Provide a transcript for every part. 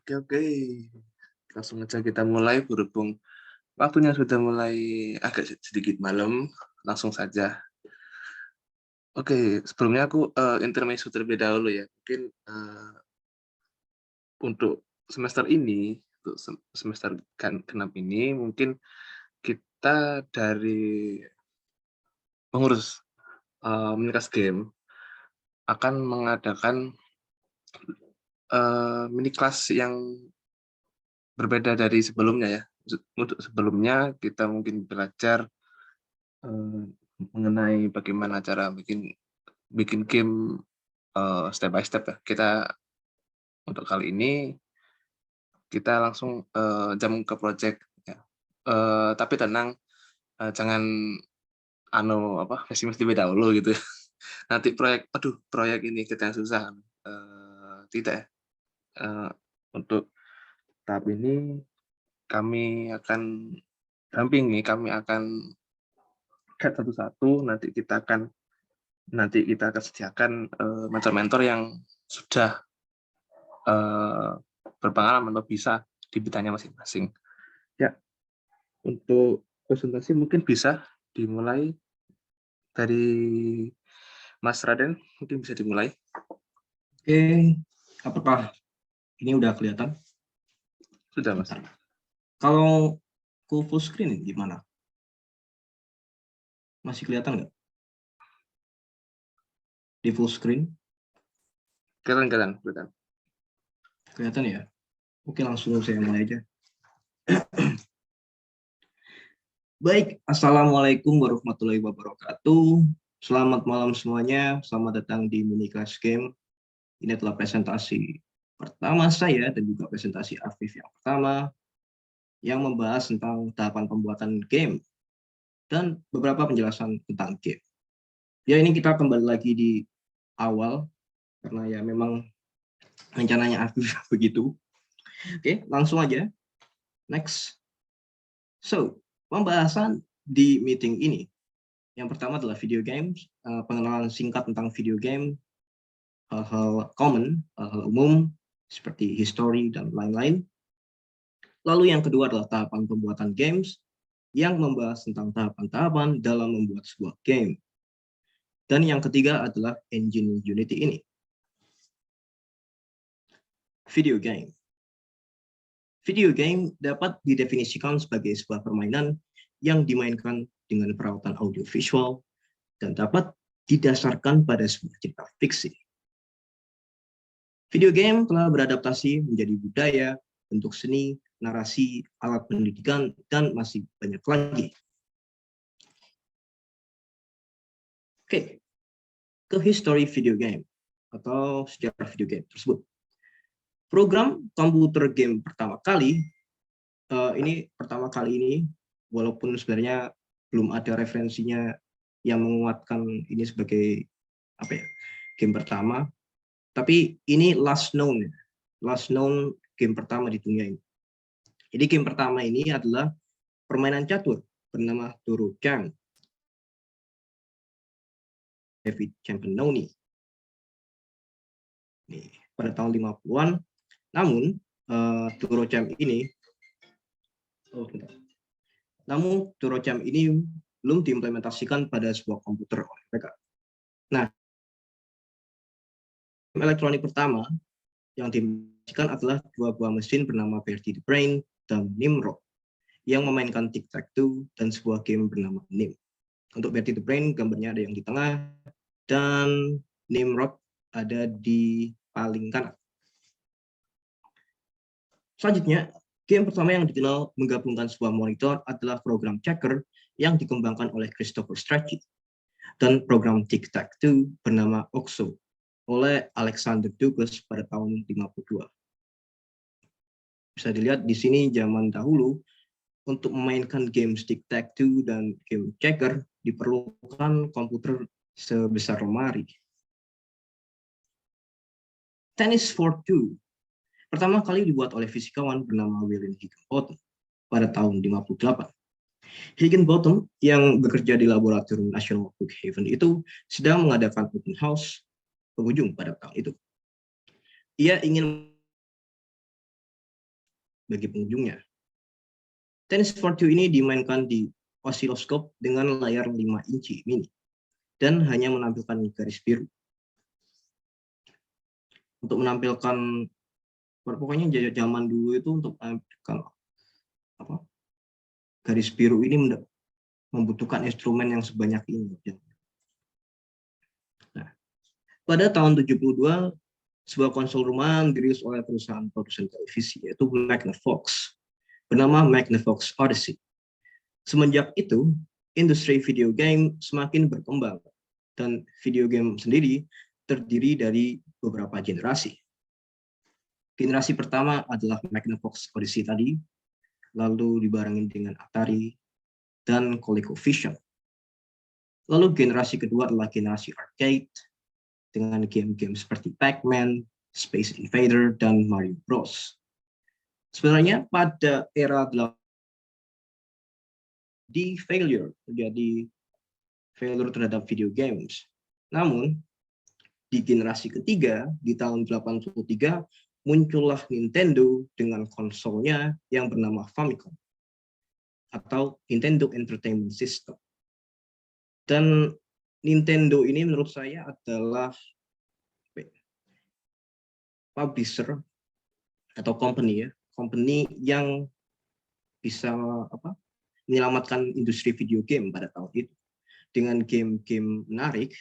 Oke. Langsung aja kita mulai berhubung waktunya sudah mulai agak sedikit malam, langsung saja. Oke, sebelumnya aku, intermezzo terlebih dahulu ya. Mungkin, untuk semester ini, untuk semester genap ini mungkin kita dari pengurus, Minikas Game akan mengadakan, mini kelas yang berbeda dari sebelumnya ya. Untuk sebelumnya kita mungkin belajar, eee, mengenai bagaimana cara bikin bikin game, step by step ya. Untuk kali ini kita langsung, jump ke project ya. Tapi tenang, jangan pesimis terlebih dahulu gitu ya. Nanti proyek ini kita yang susah, tidak ya. Eee, untuk tahap ini kami akan guide satu-satu, nanti kita akan sediakan, mentor-mentor yang sudah, eee, berpengalaman atau bisa di bidangnya masing-masing. Ya, untuk presentasi mungkin bisa dimulai dari Mas Raden, mungkin bisa dimulai. Oke, apakah ini udah kelihatan? Sudah, Mas. Bentar. Kalau full screen gimana? Masih kelihatan nggak? Di full screen? Kelihatan. Kelihatan ya? Oke, langsung saya mulai aja. Baik, Assalamualaikum warahmatullahi wabarakatuh. Selamat malam semuanya, selamat datang di Mini Class Game. Ini adalah presentasi pertama saya dan juga presentasi Afif yang pertama yang membahas tentang tahapan pembuatan game dan beberapa penjelasan tentang game. Ya, ini kita kembali lagi di awal karena ya memang rencananya Afif begitu. Oke, langsung aja. Next. So, pembahasan di meeting ini. Yang pertama adalah video games, pengenalan singkat tentang video game, hal-hal common, hal-hal umum, seperti history dan lain-lain. Lalu yang kedua adalah tahapan pembuatan games, yang membahas tentang tahapan-tahapan dalam membuat sebuah game. Dan yang ketiga adalah engine Unity ini. Video game. Video game dapat didefinisikan sebagai sebuah permainan yang dimainkan dengan peralatan audiovisual dan dapat didasarkan pada sebuah cerita fiksi. Video game telah beradaptasi menjadi budaya, bentuk seni, narasi, alat pendidikan, dan masih banyak lagi. Oke, ke history video game atau sejarah video game tersebut. Program komputer game pertama kali ini, walaupun sebenarnya belum ada referensinya yang menguatkan ini sebagai game pertama, tapi ini last known game pertama di dunia ini. Jadi game pertama ini adalah permainan catur bernama Turo Jam. David Campanoni. Nih, pada tahun 50-an. Namun Turo Jam ini belum diimplementasikan pada sebuah komputer oleh mereka. Nah, elektronik pertama yang diimplementasikan adalah dua buah mesin bernama Bertie the Brain dan Nimrod yang memainkan tic-tac-toe dan sebuah game bernama Nim. Untuk Bertie the Brain gambarnya ada yang di tengah dan Nimrod ada di paling kanan. Selanjutnya, game pertama yang dikenal menggabungkan sebuah monitor adalah program checker yang dikembangkan oleh Christopher Strachey dan program tic-tac-toe bernama Oxo oleh Alexander Douglas pada tahun 52. Bisa dilihat di sini zaman dahulu untuk memainkan game tic-tac-toe dan game checker diperlukan komputer sebesar lemari. Tennis for Two pertama kali dibuat oleh fisikawan bernama William Higginbotham pada tahun 58. Higginbotham yang bekerja di Laboratorium Nasional Brookhaven itu sedang mengadakan open house pengunjung pada tahun itu. Ia ingin bagi pengunjungnya. Tennis for Two ini dimainkan di osiloskop dengan layar 5 inci mini dan hanya menampilkan garis biru. Untuk menampilkan, pokoknya zaman dulu itu untuk menampilkan garis biru ini membutuhkan instrumen yang sebanyak ini. Nah, pada tahun 72, sebuah konsol rumahan dirilis oleh perusahaan produsen televisi, yaitu Magnavox, bernama Magnavox Odyssey. Semenjak itu, industri video game semakin berkembang, dan video game sendiri terdiri dari beberapa generasi. Generasi pertama adalah Magnavox Odyssey tadi, lalu dibarengi dengan Atari dan ColecoVision. Lalu generasi kedua adalah generasi arcade, dengan game-game seperti Pac-Man, Space Invader, dan Mario Bros. Sebenarnya pada era terjadi failure terhadap video games. Namun, di generasi ketiga, di tahun 83, muncullah Nintendo dengan konsolnya yang bernama Famicom, atau Nintendo Entertainment System. Dan Nintendo ini menurut saya adalah publisher atau company yang bisa menyelamatkan industri video game pada tahun itu dengan game-game menarik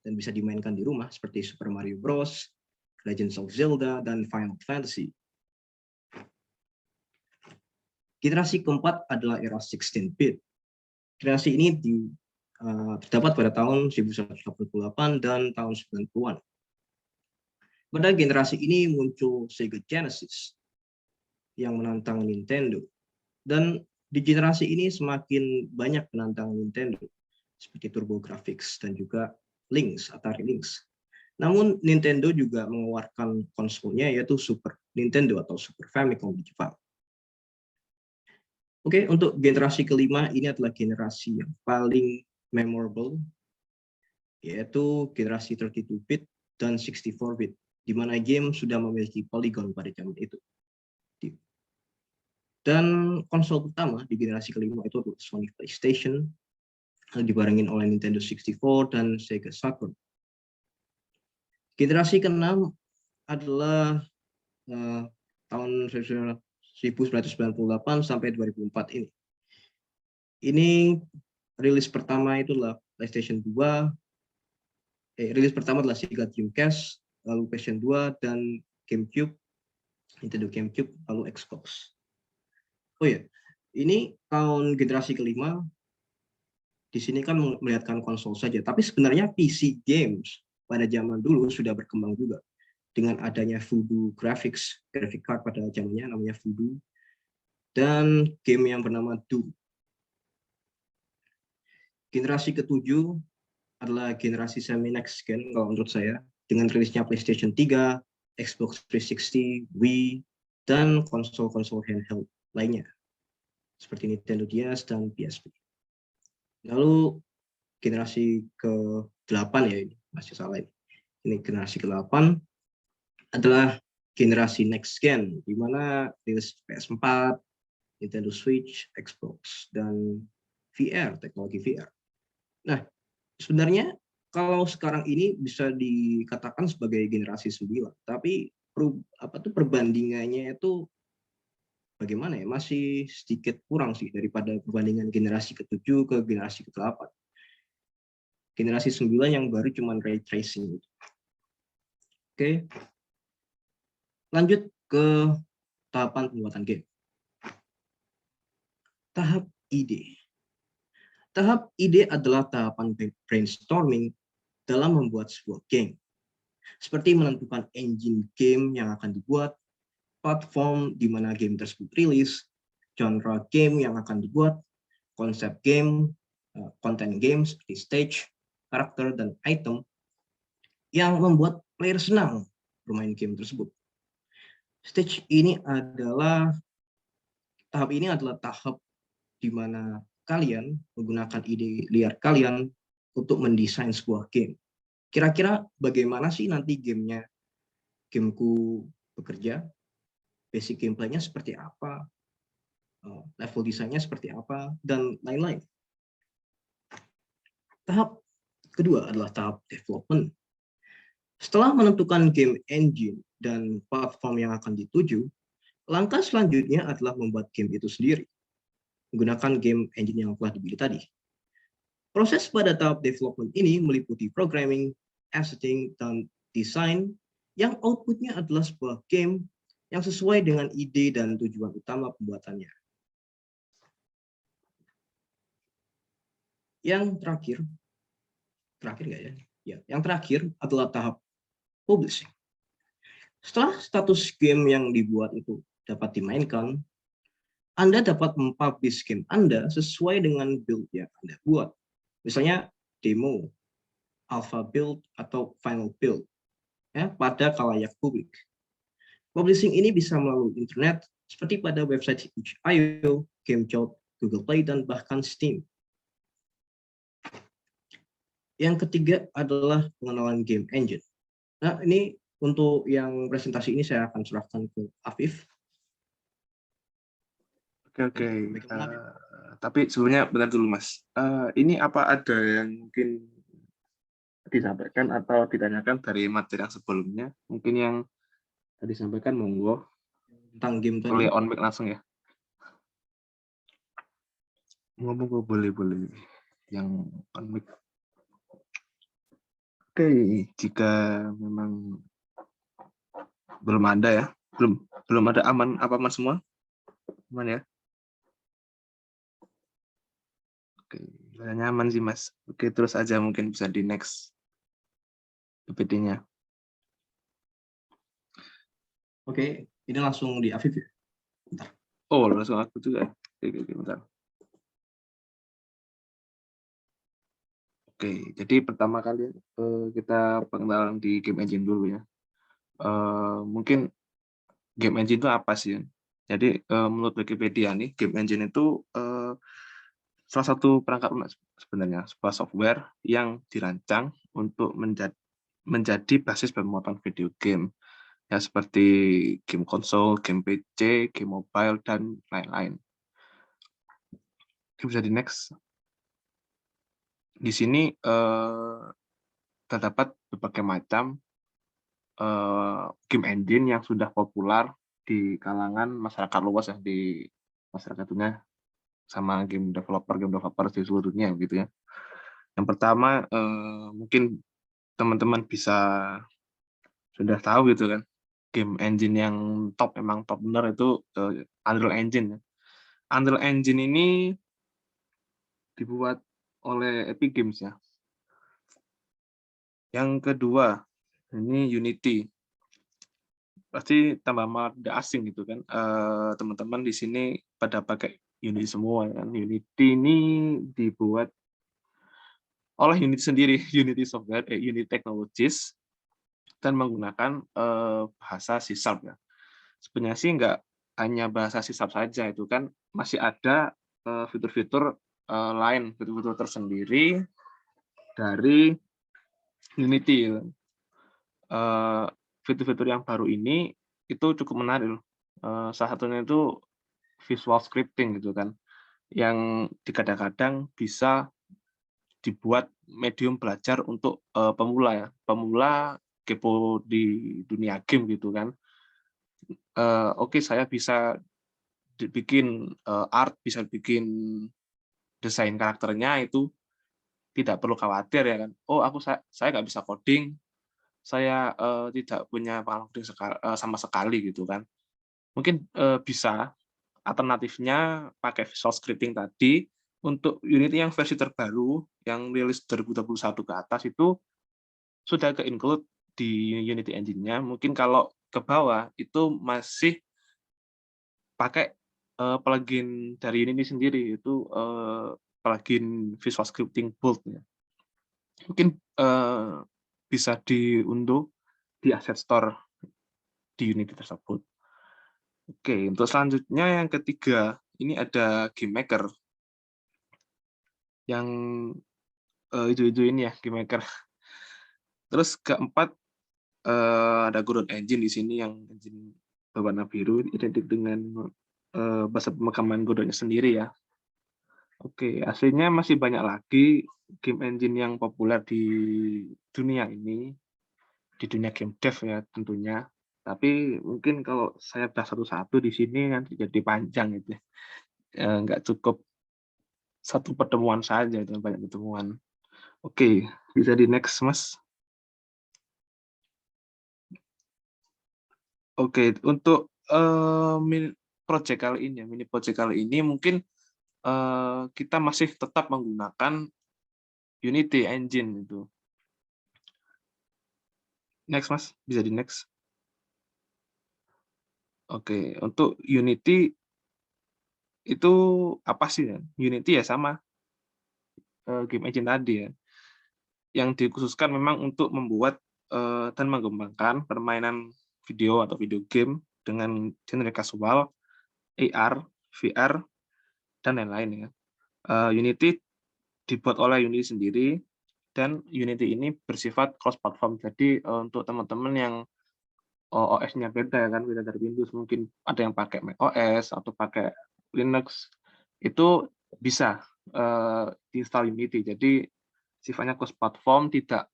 dan bisa dimainkan di rumah seperti Super Mario Bros, Legends of Zelda, dan Final Fantasy. Generasi keempat adalah era 16-bit. Generasi ini terdapat pada tahun 1988 dan tahun 90-an. Pada generasi ini muncul Sega Genesis yang menantang Nintendo. Dan di generasi ini semakin banyak penantang Nintendo, seperti TurboGrafx dan juga Atari Lynx. Namun Nintendo juga mengeluarkan konsolnya, yaitu Super Nintendo atau Super Famicom di Jepang. Oke, untuk generasi kelima ini adalah generasi yang paling memorable, yaitu generasi 32-bit dan 64-bit, di mana game sudah memiliki polygon pada zaman itu. Dan konsol pertama di generasi kelima itu adalah Sony PlayStation, dibarengin oleh Nintendo 64 dan Sega Saturn. Generasi keenam adalah tahun 1998 sampai 2004 ini. Ini rilis pertama itu adalah PlayStation 2, rilis pertama adalah Sega Dreamcast, lalu PlayStation 2 dan GameCube, Nintendo GameCube, lalu Xbox. Oh ya, ini tahun generasi kelima. Di sini kan melihatkan konsol saja, tapi sebenarnya PC games pada zaman dulu sudah berkembang juga dengan adanya Voodoo Graphics, graphic card pada zamannya namanya Voodoo, dan game yang bernama Doom. Generasi ketujuh adalah generasi semi next gen kalau menurut saya, dengan rilisnya PlayStation 3, Xbox 360, Wii, dan konsol-konsol handheld lainnya seperti Nintendo DS dan PSP. Lalu generasi ke-8 ya, ini masih salah ini. Ini generasi ke-8 adalah generasi next gen, di mana rilis PS4, Nintendo Switch, Xbox, dan VR, teknologi VR. Nah, sebenarnya kalau sekarang ini bisa dikatakan sebagai generasi 9, tapi perbandingannya itu bagaimana ya, masih sedikit kurang sih daripada perbandingan generasi ke-7 ke generasi ke-8. Generasi 9 yang baru cuman ray tracing. Oke. Lanjut ke tahapan pembuatan game. Tahap ide. Tahap ide adalah tahapan brainstorming dalam membuat sebuah game. Seperti menentukan engine game yang akan dibuat, platform di mana game tersebut rilis, genre game yang akan dibuat, konsep game, konten game seperti stage, karakter, dan item yang membuat player senang bermain game tersebut. Tahap ini adalah tahap di mana kalian menggunakan ide liar kalian untuk mendesain sebuah game. Kira-kira bagaimana sih nanti gameku bekerja? basic gameplaynya seperti apa, level desainnya seperti apa, dan lain-lain. Tahap kedua adalah tahap development. Setelah menentukan game engine dan platform yang akan dituju, langkah selanjutnya adalah membuat game itu sendiri, menggunakan game engine yang telah dipilih tadi. Proses pada tahap development ini meliputi programming, editing, dan desain yang outputnya adalah sebuah game yang sesuai dengan ide dan tujuan utama pembuatannya. Yang terakhir nggak ya? Ya, yang terakhir adalah tahap publishing. Setelah status game yang dibuat itu dapat dimainkan, Anda dapat mempublish game Anda sesuai dengan build yang Anda buat. Misalnya demo, alpha build, atau final build ya, pada khalayak publik. Publishing ini bisa melalui internet seperti pada website itch.io, GameJolt, Google Play, dan bahkan Steam. Yang ketiga adalah pengenalan game engine. Nah, ini untuk yang presentasi ini saya akan serahkan ke Afif. Oke. Bagaimana, Afif? Tapi sebelumnya bentar dulu Mas. Ini apa ada yang mungkin disampaikan atau ditanyakan dari materi yang sebelumnya? Mungkin yang tadi disampaikan monggo. Tentang game Boleh tadi. on mic langsung ya. Ngomong boleh. Yang on mic. Oke, jika memang belum ada ya, belum ada aman semua, aman ya. Oke, nyaman sih Mas. Oke, terus aja mungkin bisa di next PPT-nya. Oke, ini langsung di Afif ya. Bentar. Oh, langsung aku juga. Oke, bentar. Oke, jadi pertama kali kita pengenalan di game engine dulu ya. Mungkin game engine itu apa sih? Jadi menurut Wikipedia nih, game engine itu salah satu perangkat lunak sebenarnya, sebuah software yang dirancang untuk menjadi basis pembuatan video game. Ya seperti game konsol, game PC, game mobile, dan lain-lain. Bisa di next. Di sini terdapat berbagai macam game engine yang sudah populer di kalangan masyarakat luas ya, di masyarakat dunia sama game developer di seluruh dunia gitu ya. Yang pertama mungkin teman-teman bisa sudah tahu gitu kan, game engine yang memang top benar itu Unreal Engine. Unreal Engine ini dibuat oleh Epic Games ya. Yang kedua, ini Unity. Pasti tambah tidak asing gitu kan. Teman-teman di sini pada pakai Unity semua kan. Unity ini dibuat oleh Unity sendiri, Unity Software, Unity Technologies, dan menggunakan bahasa C# ya. Sebenarnya sih nggak hanya bahasa C# saja, itu kan masih ada fitur-fitur lain, fitur-fitur tersendiri dari Unity. Fitur-fitur yang baru ini itu cukup menarik. Salah satunya itu visual scripting gitu kan, yang kadang-kadang bisa dibuat medium belajar untuk pemula ya, pemula kepo di dunia game gitu kan. Oke, saya bisa bikin art, bisa bikin desain karakternya, itu tidak perlu khawatir ya kan. Oh, saya nggak bisa coding, saya tidak punya pengalaman coding sama sekali gitu kan. Mungkin bisa alternatifnya pakai visual scripting tadi. Untuk Unity yang versi terbaru yang rilis 2021 ke atas itu sudah ke-include di Unity engine-nya. Mungkin kalau ke bawah itu masih pakai plugin dari Unity sendiri, itu plugin visual scripting Bolt ya. Mungkin bisa diunduh di Asset Store di Unity tersebut. Oke, untuk selanjutnya yang ketiga, ini ada Game Maker. Yang hijau-hijau ini ya, Game Maker. Terus keempat, ada Godot Engine di sini, yang engine berwarna biru identik dengan bahasa pemrograman Godotnya sendiri ya. Oke, aslinya masih banyak lagi game engine yang populer dunia ini, di dunia game dev ya tentunya. Tapi mungkin kalau saya bahas satu-satu di sini nanti jadi panjang gitu ya. Nggak cukup satu pertemuan saja itu, banyak pertemuan. Oke, bisa di next, Mas. Oke, untuk project kali ini ya, mini project kali ini mungkin kita masih tetap menggunakan Unity Engine itu. Next, Mas, bisa di next. Oke, untuk Unity itu apa sih ya? Unity ya sama game engine tadi ya, yang dikhususkan memang untuk membuat dan mengembangkan permainan video atau video game dengan genre casual, AR, VR, dan lain-lain ya. Unity dibuat oleh Unity sendiri, dan Unity ini bersifat cross-platform. Jadi untuk teman-teman yang OS-nya beda ya kan, beda dari Windows, mungkin ada yang pakai macOS atau pakai Linux, itu bisa install Unity. Jadi sifatnya cross-platform, tidak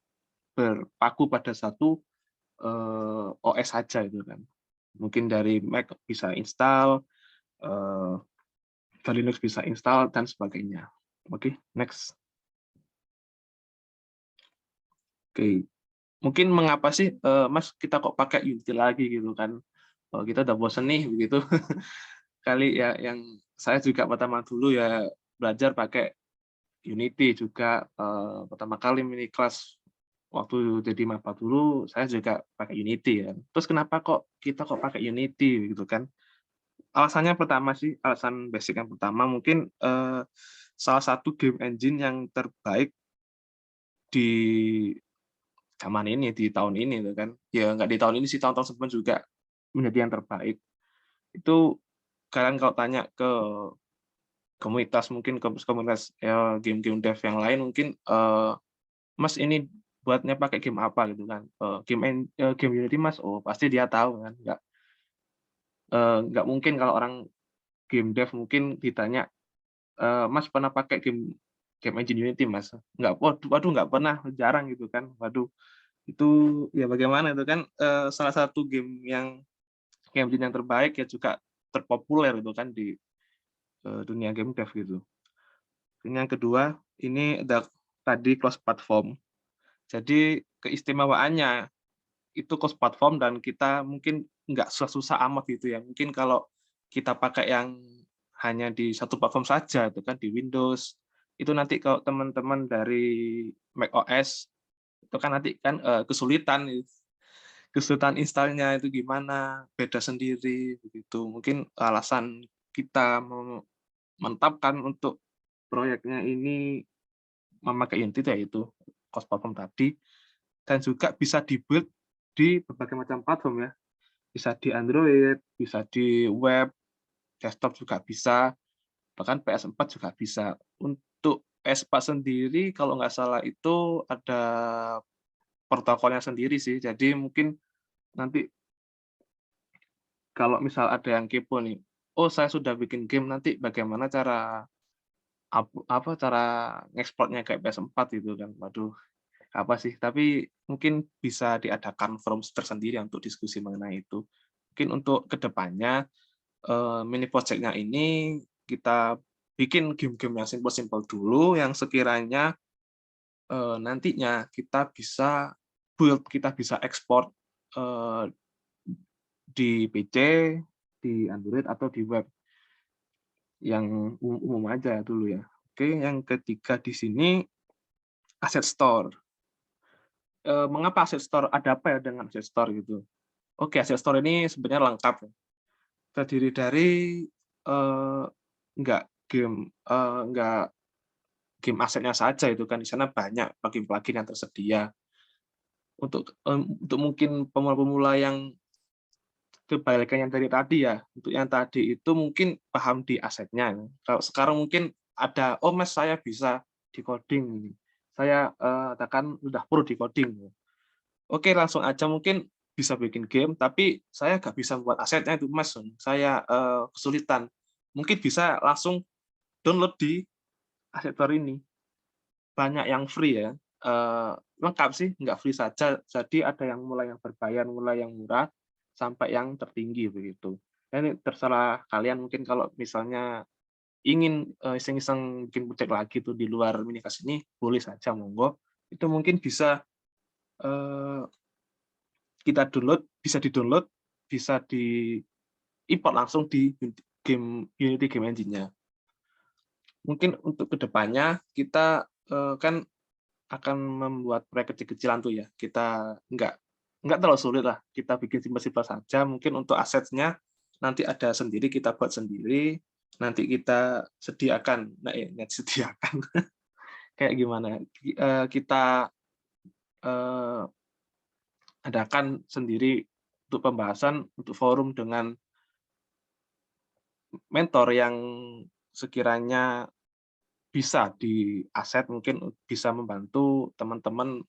berpaku pada satu OS saja itu kan. Mungkin dari Mac bisa install, dari Linux bisa install, dan sebagainya. Oke, next. Oke, mungkin mengapa sih Mas kita kok pakai Unity lagi gitu kan? Kita udah bosen nih begitu. Kali ya yang saya juga pertama dulu ya belajar pakai Unity juga, pertama kali mini kelas waktu jadi maba dulu saya juga pakai Unity ya. Terus kenapa kok kita kok pakai Unity gitu kan? Alasannya pertama sih, alasan basic yang pertama mungkin salah satu game engine yang terbaik di zaman ini, di tahun ini gitu kan. Ya nggak di tahun ini sih, tahun-tahun sebelumnya juga menjadi yang terbaik. Itu kalian kalau tanya ke komunitas, mungkin komunitas game-game dev yang lain mungkin, "Mas ini buatnya pakai game apa?" Gitu kan. Game Unity Mas, oh pasti dia tahu kan, nggak mungkin kalau orang game dev mungkin ditanya, "Mas pernah pakai game game engine Unity Mas?" Nggak, waduh waduh nggak pernah, jarang gitu kan. Waduh, itu ya bagaimana itu kan, salah satu game engine yang terbaik ya juga terpopuler itu kan di, dunia game dev gitu. Ini yang kedua, ini ada tadi cross platform. Jadi keistimewaannya itu cross platform dan kita mungkin nggak susah-susah amat gitu ya. Mungkin kalau kita pakai yang hanya di satu platform saja itu kan di Windows, itu nanti kalau teman-teman dari macOS itu kan nanti kan, kesulitan install-nya itu gimana, beda sendiri begitu. Mungkin alasan kita menetapkan untuk proyeknya ini memakai Unity yaitu cross platform tadi, dan juga bisa di-build di berbagai macam platform ya. Bisa di Android, bisa di web, desktop juga bisa, bahkan PS4 juga bisa. Untuk PS4 sendiri kalau nggak salah itu ada protokolnya sendiri sih. Jadi mungkin nanti kalau misal ada yang kepo nih, "Oh saya sudah bikin game, nanti bagaimana cara cara ngekspornya kayak PS4?" Gitu kan. Waduh, apa sih, tapi mungkin bisa diadakan forum tersendiri untuk diskusi mengenai itu. Mungkin untuk kedepannya mini project-nya ini kita bikin game-game yang simpel-simpel dulu, yang sekiranya, nantinya kita bisa build, kita bisa ekspor, eee, di PC, di Android, atau di web, yang umum aja dulu ya. Oke, yang ketiga di sini asset store. Mengapa asset store? Ada apa ya dengan asset store gitu? Oke, asset store ini sebenarnya lengkap ya. Terdiri dari, eee, nggak nggak game asetnya saja itu kan, di sana banyak plugin-plugin yang tersedia. Untuk mungkin pemula-pemula yang kebalikan yang dari tadi ya, untuk yang tadi itu mungkin paham di asetnya. Kalau sekarang mungkin ada, "Oh Mas, saya bisa di-coding, saya, katakan udah pro di coding." Oke, langsung aja mungkin bisa bikin game, tapi saya nggak bisa buat asetnya itu Mas, saya kesulitan. Mungkin bisa langsung download di Asset Store ini. Banyak yang free ya, lengkap sih, nggak free saja. Jadi ada yang mulai yang berbayar, mulai yang murah, sampai yang tertinggi begitu. Dan ini terserah kalian mungkin kalau misalnya ingin, iseng-iseng bikin project lagi tuh di luar Minikas ini, boleh saja monggo. Itu mungkin bisa, eee, kita download, bisa di-download, bisa diimport langsung di Unity Game Engine-nya. Mungkin untuk kedepannya kita, kan akan membuat proyek kecil-kecilan tuh ya, kita nggak terlalu sulit lah, kita bikin simpel-simpel saja, mungkin untuk asetnya nanti ada sendiri, kita buat sendiri, nanti kita sediakan, nah nggak sediakan, kayak gimana, kita, eee, adakan sendiri untuk pembahasan, untuk forum dengan mentor yang sekiranya bisa di-aset, mungkin bisa membantu teman-teman,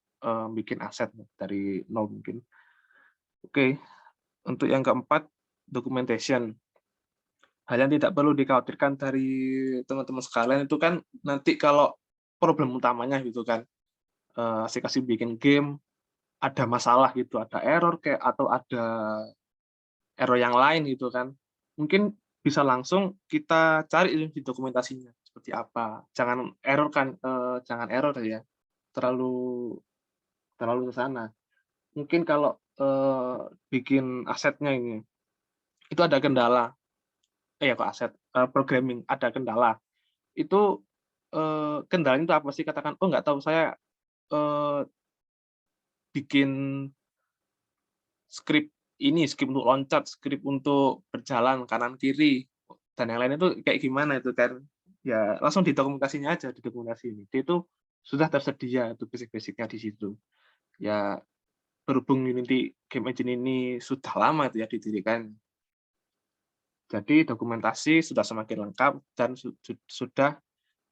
bikin aset dari nol mungkin. Oke, untuk yang keempat, documentation. Hal yang tidak perlu dikhawatirkan dari teman-teman sekalian itu kan nanti kalau problem utamanya gitu kan, asik-asik bikin game, ada masalah gitu, ada error kayak atau ada error yang lain gitu kan, mungkin bisa langsung kita cari di dokumentasinya, seperti apa. Jangan error kan, jangan error ya, terlalu terlalu ke sana. Mungkin kalau, bikin asetnya ini, itu ada kendala. Kok aset, programming, ada kendala. Itu, kendalanya itu apa sih? Katakan, "Oh, nggak tahu saya, eee, bikin skrip untuk loncat, skrip untuk berjalan kanan kiri, dan yang lain itu kayak gimana itu kan?" Ya langsung di dokumentasinya aja, di dokumentasi ini. Itu sudah tersedia itu basic-basic-nya di situ. Ya berhubung Unity Game Engine ini sudah lama itu ya didirikan, jadi dokumentasi sudah semakin lengkap dan sudah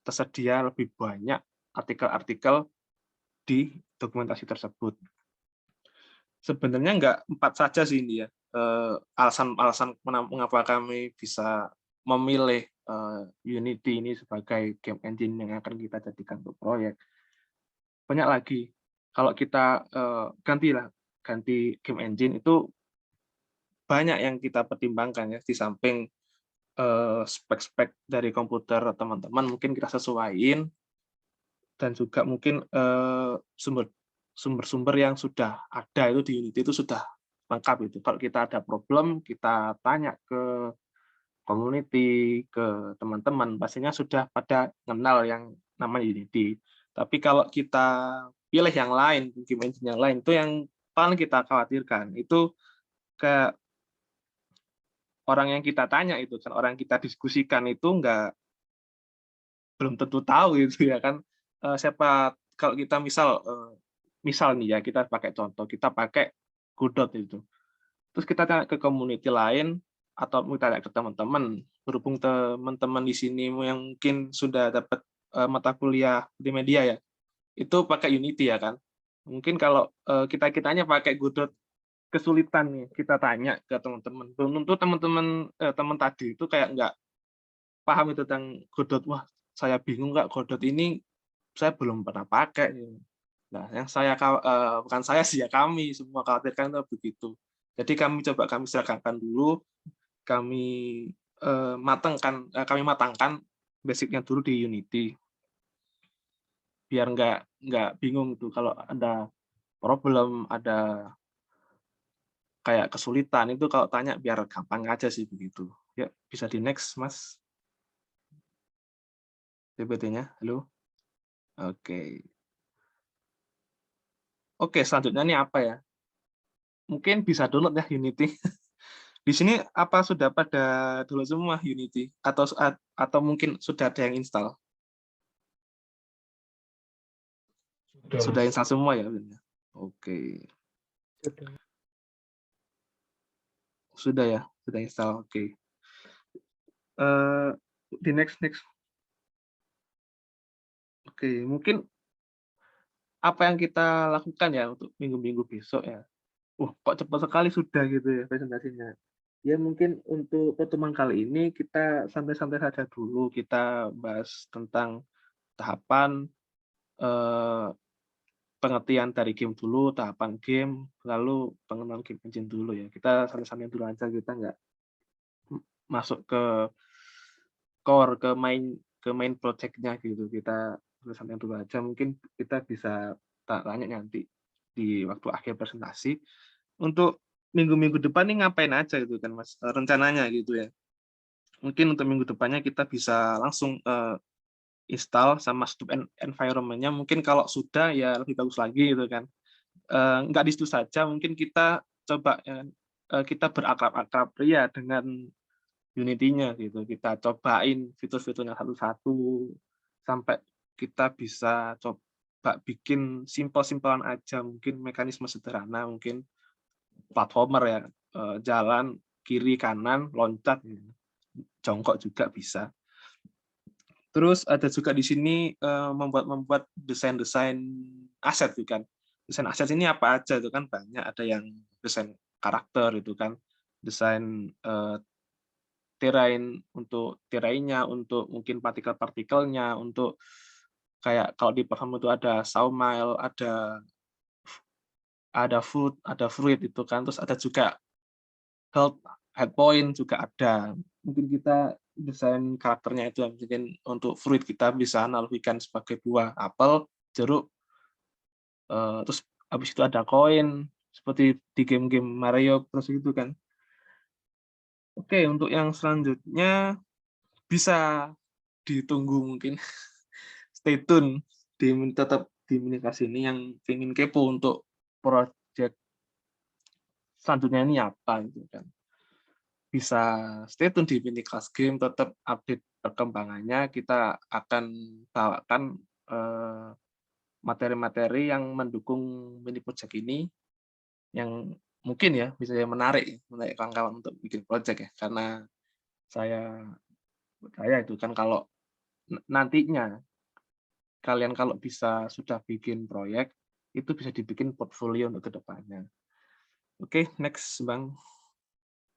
tersedia lebih banyak artikel-artikel di dokumentasi tersebut. Sebenarnya nggak 4 saja sih ini ya, alasan-alasan mengapa kami bisa memilih, Unity ini sebagai game engine yang akan kita jadikan untuk proyek. Banyak lagi, kalau kita, ganti game engine itu banyak yang kita pertimbangkan ya, di samping, spek-spek dari komputer teman-teman mungkin kita sesuaiin, dan juga mungkin, sumber-sumber yang sudah ada itu di Unity itu sudah lengkap itu. Kalau kita ada problem, kita tanya ke community, ke teman-teman, pastinya sudah pada kenal yang namanya Unity. Tapi kalau kita pilih yang lain, game engine yang lain, itu yang paling kita khawatirkan, itu ke orang yang kita tanya itu kan, orang yang kita diskusikan itu belum tentu tahu gitu ya kan, siapa kalau kita misal nih ya, kita pakai contoh, kita pakai Godot itu. Terus kita tanya ke community lain, atau kita tanya ke teman-teman, berhubung teman-teman di sini yang mungkin sudah dapat, mata kuliah di media ya, itu pakai Unity ya kan. Mungkin kalau, kita-kitanya pakai Godot kesulitan nih, kita tanya ke teman-teman, belum tentu teman tadi itu kayak nggak paham itu tentang Godot. "Wah, saya bingung Kak, Godot ini saya belum pernah pakai." Nah, yang bukan saya sih ya, kami semua khawatirkan itu begitu. Jadi kami seragamkan dulu, kami, kami matangkan basic-nya dulu di Unity, biar nggak bingung tuh kalau ada problem, ada kayak kesulitan, itu kalau tanya biar gampang aja sih begitu. Ya, bisa di-next Mas, PPT-nya, halo? Oke. Oke, selanjutnya nih apa ya, mungkin bisa download ya Unity. Di sini apa sudah pada download semua Unity? Atau mungkin sudah ada yang install? Sudah, Sudah Mas. install semua ya? Oke, sudah ya? Sudah install, oke. Di next. Oke, mungkin apa yang kita lakukan ya untuk minggu-minggu besok ya? Kok cepat sekali sudah gitu ya presentasinya. Ya mungkin untuk pertemuan kali ini kita santai-santai saja dulu, kita bahas tentang tahapan, eee, pengertian dari game dulu, tahapan game, lalu pengenalan game engine dulu ya. Kita santai-santai dulu aja, kita nggak masuk ke core, ke main project-nya gitu. Kita santai dulu aja, mungkin kita bisa tanya nanti di waktu akhir presentasi. Untuk minggu-minggu depan nih ngapain aja gitu kan Mas, rencananya gitu ya. Mungkin untuk minggu depannya kita bisa langsung, install sama stop environment-nya, mungkin kalau sudah ya lebih bagus lagi gitu kan. Nggak di situ saja, mungkin kita coba ya kan, kita berakrab-akrab ya dengan Unity-nya gitu. Kita cobain fitur-fiturnya satu-satu, sampai kita bisa coba bikin simpel-simpelan aja, mungkin mekanisme sederhana, mungkin platformer ya, jalan kiri, kanan, loncat, gitu. Jongkok juga bisa. Terus ada juga di sini, membuat desain-desain aset gitu kan. Desain aset ini apa aja itu kan banyak, ada yang desain karakter itu kan, desain, terrain untuk terrain-nya, untuk mungkin partikel-partikelnya, untuk kayak kalau di platform itu ada sawmile, ada fruit itu kan, terus ada juga health health point juga ada. Mungkin kita desain karakternya itu mungkin untuk fruit kita bisa analogikan sebagai buah apel, jeruk, terus habis itu ada koin seperti di game-game Mario Bros itu kan. Oke, untuk yang selanjutnya bisa ditunggu mungkin, stay tune tetap di Miniklas ini yang pengen kepo untuk project selanjutnya ini apa gitu kan. Bisa stay tune di Miniklas Game, tetap update perkembangannya. Kita akan bawakan, materi-materi yang mendukung mini project ini, yang mungkin ya bisa menarik kawan-kawan untuk bikin project ya. Karena saya percaya itu kan kalau nantinya kalian kalau bisa sudah bikin proyek, itu bisa dibikin portfolio untuk ke depannya. Oke, next Bang,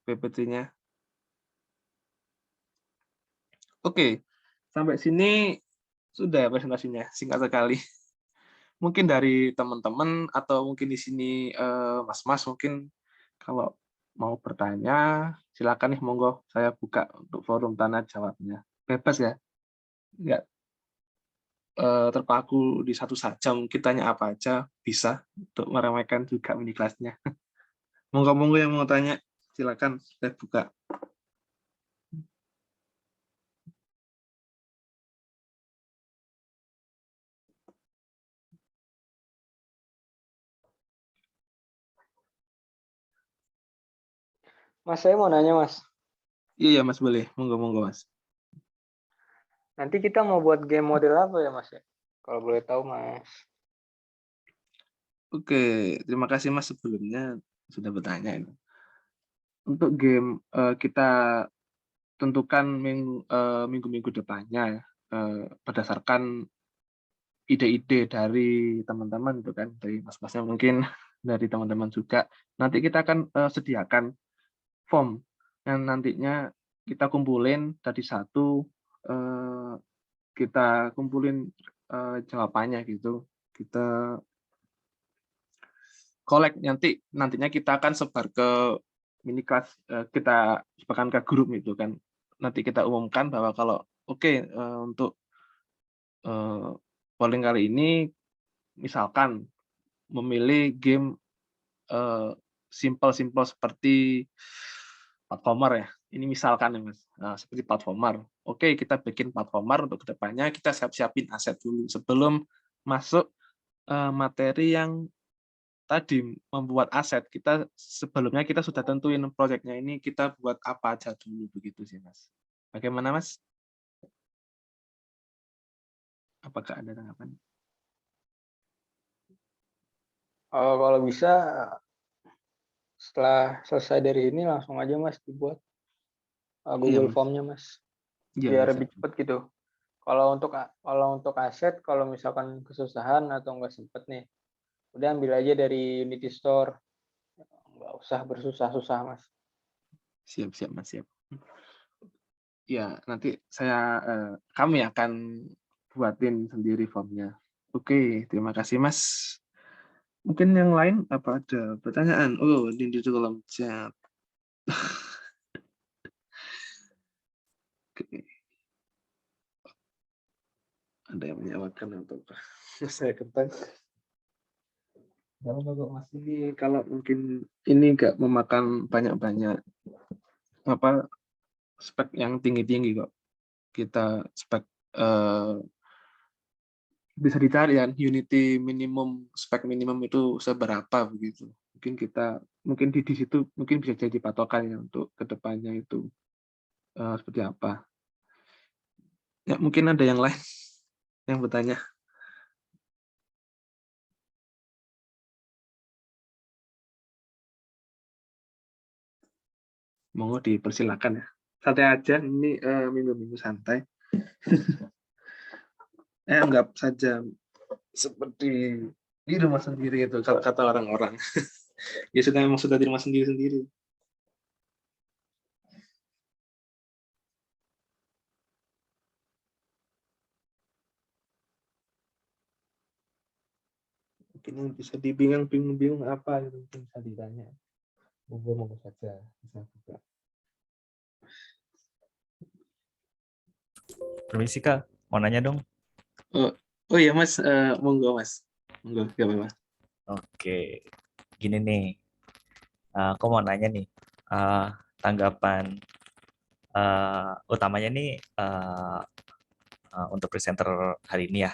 PPT-nya. Oke, sampai sini sudah presentasinya, singkat sekali. Mungkin dari teman-teman atau mungkin di sini, Mas-mas mungkin kalau mau bertanya, silakan nih monggo saya buka untuk forum tanya jawabnya. Bebas ya, nggak, terpaku di satu saja, mungkin tanya apa aja bisa, untuk meremehkan juga mini kelasnya. Monggo-monggo yang mau tanya, silakan saya buka. Mas, saya mau nanya, Mas. Iya ya Mas, boleh. Monggo-monggo Mas. Nanti kita mau buat game model apa ya, Mas ya? Kalau boleh tahu, Mas. Oke, terima kasih Mas sebelumnya sudah bertanya ini. Untuk game, kita tentukan minggu-minggu depannya ya, berdasarkan ide-ide dari teman-teman itu kan, dari mas-masnya mungkin, dari teman-teman juga. Nanti kita akan, sediakan form yang nantinya kita kumpulin dari satu, eee, kita kumpulin, jawabannya gitu. Kita nantinya kita akan sebar ke mini kelas, kita sebarkan ke grup itu kan. Nanti kita umumkan bahwa kalau oke, untuk, eee, polling kali ini misalkan memilih game, simpel-simpel seperti platformer ya, ini misalkan ya Mas, seperti platformer. Oke, kita bikin platformer untuk kedepannya kita siapin aset dulu sebelum masuk, materi yang tadi membuat aset. Sebelumnya kita sudah tentuin proyeknya ini kita buat apa aja dulu, begitu sih Mas. Bagaimana Mas? Apakah ada tanggapan? Kalau bisa, setelah selesai dari ini langsung aja, Mas, dibuat Iya Google Mas, Form-nya, Mas. iya Biar bisa. lebih cepat gitu. Kalau untuk aset, kalau misalkan kesusahan atau nggak sempet nih, udah ambil aja dari Unity Store. Nggak usah bersusah-susah, Mas. Siap siap, Mas, siap. Ya, nanti kami akan buatin sendiri formnya. Oke, terima kasih, Mas. Mungkin yang lain apa ada pertanyaan? Oh, ini di kolom chat. Oke, ada yang menyewakan atau apa? Saya kentang. Kalau kok Mas ini kalau mungkin ini nggak memakan banyak-banyak apa spek yang tinggi-tinggi kok. Kita spek bisa dicari kan Unity minimum spek minimum itu seberapa begitu. Mungkin di situ mungkin bisa jadi patokan ya untuk kedepannya itu seperti apa. Ya mungkin ada yang lain yang bertanya. Monggo dipersilakan ya. Santai aja ini minggu-minggu santai. Anggap saja seperti di rumah sendiri itu kalau kata orang-orang. Ya sudah memang sudah di rumah sendiri-sendiri. Mungkin yang bisa bingung apa gitu mungkin bisa ditanya. Monggo saja bisa juga. Permisi Kak, mau nanya dong. Oh iya Mas, monggo Mas. Monggo, gak apa-apa. Oke, gini nih, aku mau nanya nih, tanggapan utamanya nih untuk presenter hari ini ya,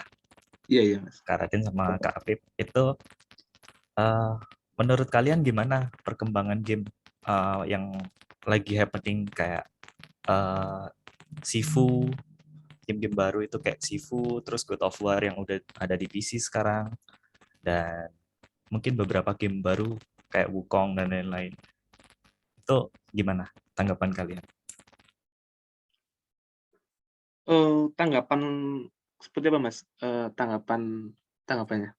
Iya Mas. Kak Raden sama Kak Apip, itu menurut kalian gimana perkembangan game yang lagi happening kayak Sifu, game-game baru itu kayak Sifu, terus God of War yang udah ada di PC sekarang, dan mungkin beberapa game baru kayak Wukong dan lain-lain. Itu gimana tanggapan kalian? Tanggapan seperti apa Mas? Tanggapannya?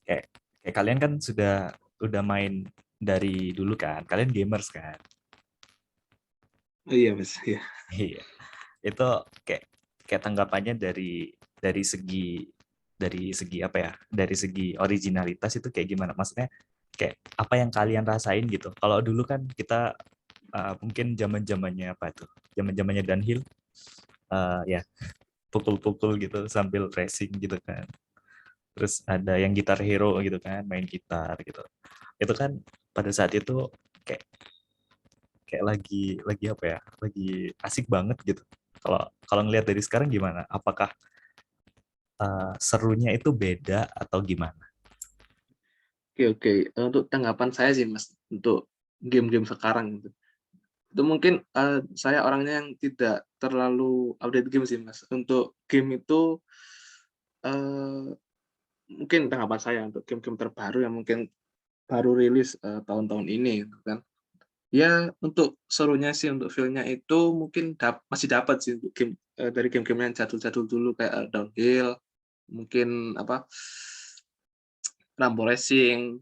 Kayak kalian kan udah main dari dulu kan, kalian gamers kan? Oh, iya Mas, iya. Iya. Itu kayak tanggapannya dari segi apa ya? Dari segi originalitas itu kayak gimana? Maksudnya kayak apa yang kalian rasain gitu. Kalau dulu kan kita mungkin zaman-zamannya apa tuh? Zaman-zamannya downhill ya pukul-pukul gitu sambil racing gitu kan. Terus ada yang gitar hero gitu kan, main gitar gitu. Itu kan pada saat itu kayak kayak lagi apa ya? Lagi asik banget gitu. Kalau kalau ngelihat dari sekarang gimana? Apakah serunya itu beda atau gimana? Oke. Untuk tanggapan saya sih Mas, untuk game-game sekarang gitu. Itu mungkin saya orangnya yang tidak terlalu update game sih Mas. Untuk game itu mungkin tanggapan saya untuk game-game terbaru yang mungkin baru rilis tahun-tahun ini gitu kan. Ya untuk serunya sih, untuk feel-nya itu mungkin masih dapat sih untuk dari game-game yang jadul-jadul dulu kayak Downhill, mungkin apa Rambo Racing,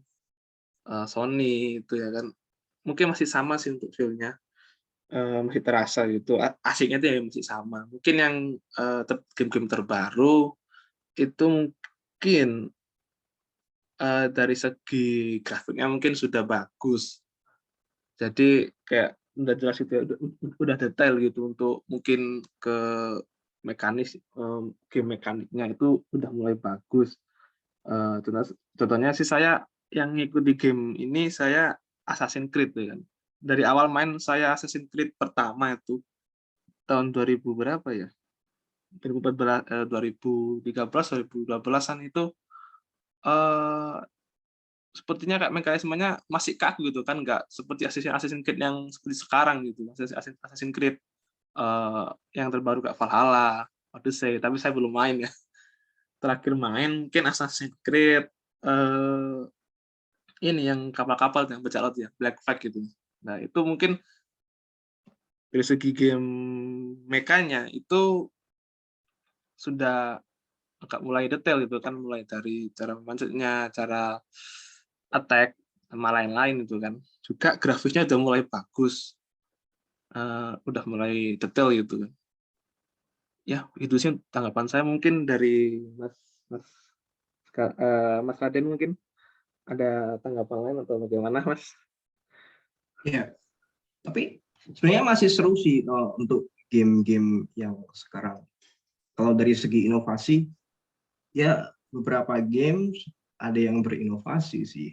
Sony itu ya kan. Mungkin masih sama sih untuk feel-nya. Masih terasa gitu. Asiknya itu ya masih sama. Mungkin yang game-game terbaru itu mungkin dari segi grafiknya mungkin sudah bagus. Jadi kayak udah jelas itu ya, udah detail gitu untuk mungkin ke mekanis game mekaniknya itu udah mulai bagus. Contohnya sih saya yang ngikuti game ini saya Assassin's Creed ya kan. Dari awal main saya Assassin's Creed pertama itu tahun 2000 berapa ya? 2014, 2013, 2012-an itu eh sepertinya kayak mekanismenya masih kaku gitu kan, nggak seperti Assassin's Creed yang seperti sekarang gitu. Assassin's Creed yang terbaru kayak Valhalla, Odyssey, tapi saya belum main ya. Terakhir main mungkin Assassin's Creed ini yang kapal-kapal yang bajak laut ya, Black Flag gitu. Nah itu mungkin dari segi game mekanya itu sudah agak mulai detail gitu kan, mulai dari cara memancingnya, cara attack, sama lain-lain itu kan. Juga grafisnya udah mulai bagus, udah mulai detail gitu kan. Ya itu sih tanggapan saya. Mungkin dari Mas Mas Raden mungkin ada tanggapan lain atau bagaimana Mas? Ya, tapi sebenarnya masih seru sih untuk game-game yang sekarang. Kalau dari segi inovasi, ya beberapa game ada yang berinovasi sih.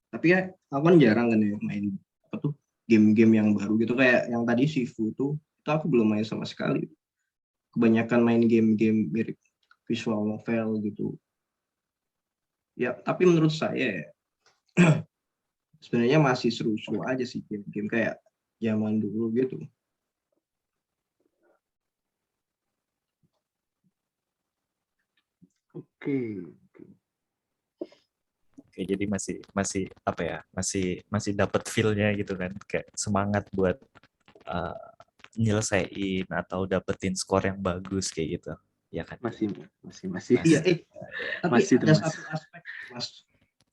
Tapi ya aku kan jarang kan ya main apa tuh game-game yang baru gitu, kayak yang tadi Sifu itu aku belum main sama sekali. Kebanyakan main game-game mirip visual novel gitu. Ya, tapi menurut saya ya, sebenarnya masih seru-seru aja sih game-game kayak zaman dulu gitu. Oke. Oke, jadi masih masih apa ya? Masih dapat feel-nya gitu kan. Kayak semangat buat uh, nyelesain atau dapetin skor yang bagus kayak gitu. Ya kan? Masih Iya, tapi masih ada Mas. satu aspek, Mas.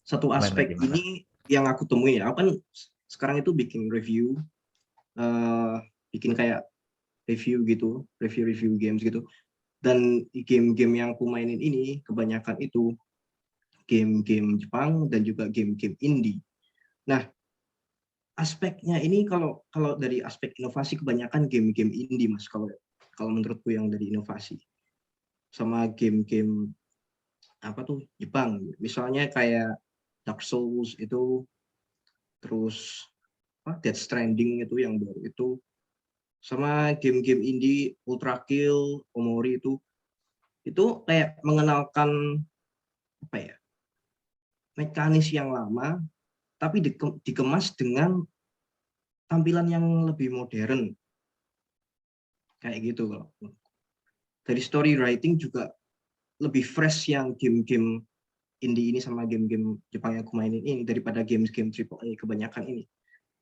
Satu Gimana aspek gimana? ini yang aku temui ya. Aku kan sekarang itu bikin review, bikin kayak review games gitu. Dan game-game yang aku mainin ini kebanyakan itu game-game Jepang dan juga game-game indie. Nah, aspeknya ini kalau dari aspek inovasi kebanyakan game-game indie, Mas, kalau menurutku yang dari inovasi. Sama game-game apa tuh Jepang, misalnya kayak Dark Souls itu, terus Death Stranding itu yang baru itu, sama game-game indie Ultra Kill, Omori itu kayak mengenalkan apa ya, mekanis yang lama tapi dikemas dengan tampilan yang lebih modern kayak gitu. Kalau dari story writing juga lebih fresh yang game-game indie ini sama game-game Jepang yang aku mainin ini daripada game-game AAA kebanyakan ini.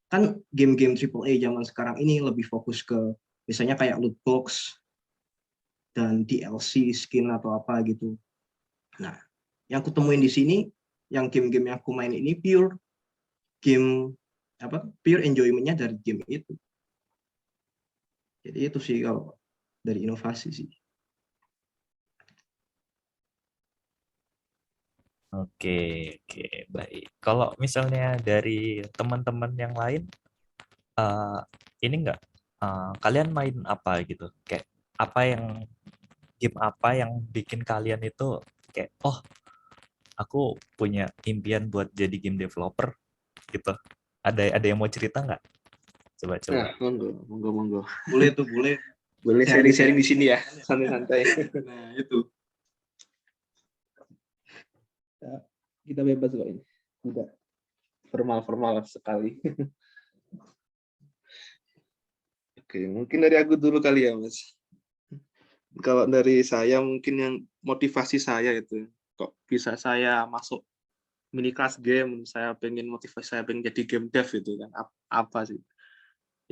Kan game-game AAA zaman sekarang ini lebih fokus ke misalnya kayak loot box dan DLC skin atau apa gitu. Nah, yang aku temuin di sini, yang game-game yang aku main ini pure enjoyment-nya dari game itu. Jadi itu sih kalau dari inovasi sih. Oke, oke, baik. Kalau misalnya dari teman-teman yang lain, eh, ini enggak, kalian main apa gitu? Kayak apa yang game apa yang bikin kalian itu kayak, oh, aku punya impian buat jadi game developer gitu. Ada yang mau cerita nggak? Coba-coba. Nah, monggo. Boleh tuh, boleh. Boleh sharing-sharing di sini ya, santai-santai. Nah, itu. Kita bebas kok ini. Tidak formal sekali. Oke, mungkin dari aku dulu kali ya, Mas. Kalau dari saya mungkin yang motivasi saya itu, kok bisa saya masuk mini class game, saya pengen jadi game dev itu kan, apa sih?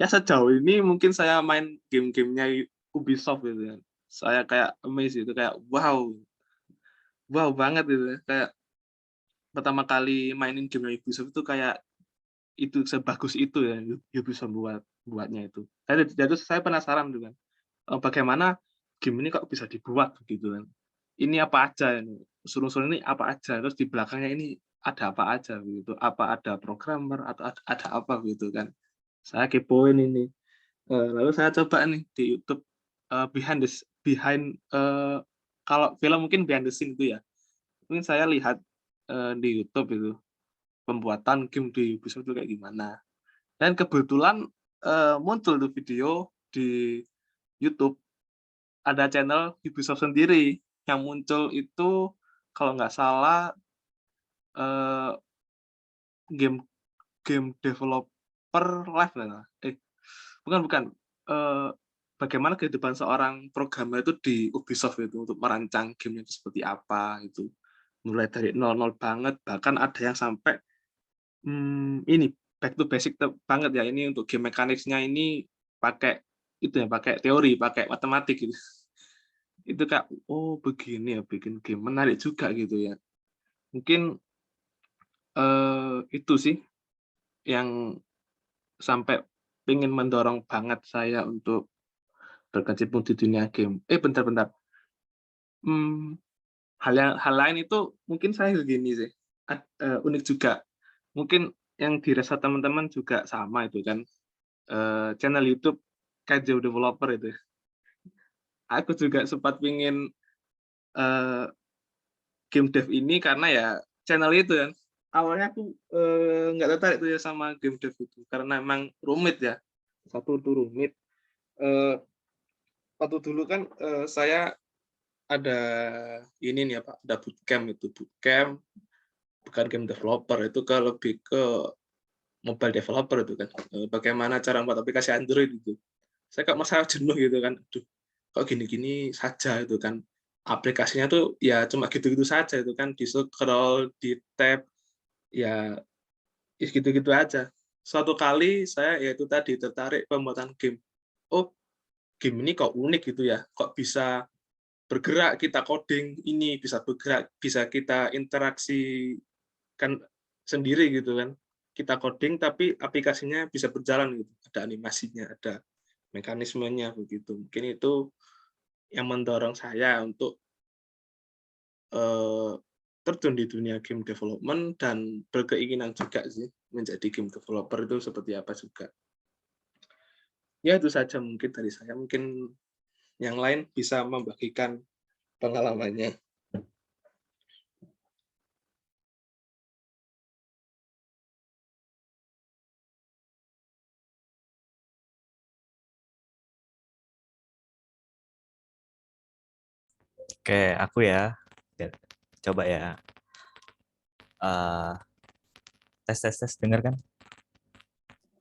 Ya sejauh ini mungkin saya main game-gamenya Ubisoft gitu kan. Saya kayak amazed itu, kayak wow banget gitu. Kayak pertama kali mainin game Ubisoft itu kayak itu sebagus itu ya Ubisoft buatnya itu. Jadi saya penasaran tuh kan, bagaimana game ini kok bisa dibuat gitu kan. Ini apa aja ini, unsur-unsur ini apa aja, terus di belakangnya ini ada apa aja gitu, apa ada programmer atau ada apa gitu kan. Saya kepoin ini. Lalu saya coba nih di YouTube, kalau film mungkin behind the scene itu ya. Mungkin saya lihat di YouTube itu pembuatan game di Ubisoft itu kayak gimana. Dan kebetulan muncul tuh video di YouTube, ada channel Ubisoft sendiri yang muncul itu kalau nggak salah game game developer live lah. Bukan. Bagaimana kehidupan seorang programmer itu di Ubisoft itu untuk merancang game itu seperti apa itu. Mulai dari nol banget, bahkan ada yang sampai ini back to basic banget ya, ini untuk game mechanics-nya ini pakai itu ya, pakai teori, pakai matematik gitu. Itu kayak, oh begini ya bikin game, menarik juga gitu ya. Mungkin Itu sih yang sampai pengen mendorong banget saya untuk berkecimpung di dunia game. Bentar bentar, mmm, hal lain itu mungkin saya gini sih, unik juga. Mungkin yang dirasa teman-teman juga sama itu kan, channel YouTube Kaizo Developer itu ya. Aku juga sempat pengen, eee, game dev ini karena ya channel itu kan. Awalnya aku, nggak tertarik tuh ya sama game dev itu, karena emang rumit ya. Satu itu rumit, eee, waktu dulu kan, saya ada ini nih ya Pak, ada bootcamp itu, bootcamp bukan game developer, itu lebih ke mobile developer itu kan, bagaimana cara membuat aplikasi Android itu. Saya kok merasa jenuh gitu kan, aduh kok gini-gini saja itu kan. Aplikasinya tuh ya cuma gitu-gitu saja itu kan, di-scroll, di-tap, ya gitu-gitu aja. Suatu kali saya ya itu tadi tertarik pembuatan game. Oh, game ini kok unik gitu ya, kok bisa bergerak kita coding ini, bisa bergerak, bisa kita interaksi kan sendiri gitu kan. Kita coding tapi aplikasinya bisa berjalan gitu, ada animasinya, ada mekanismenya begitu. Mungkin itu yang mendorong saya untuk, eee, terjun di dunia game development dan berkeinginan juga sih menjadi game developer itu seperti apa juga. Ya itu saja mungkin dari saya, mungkin yang lain bisa membagikan pengalamannya. Oke, aku ya. Ya, coba ya. Eh, tes tes tes dengar kan?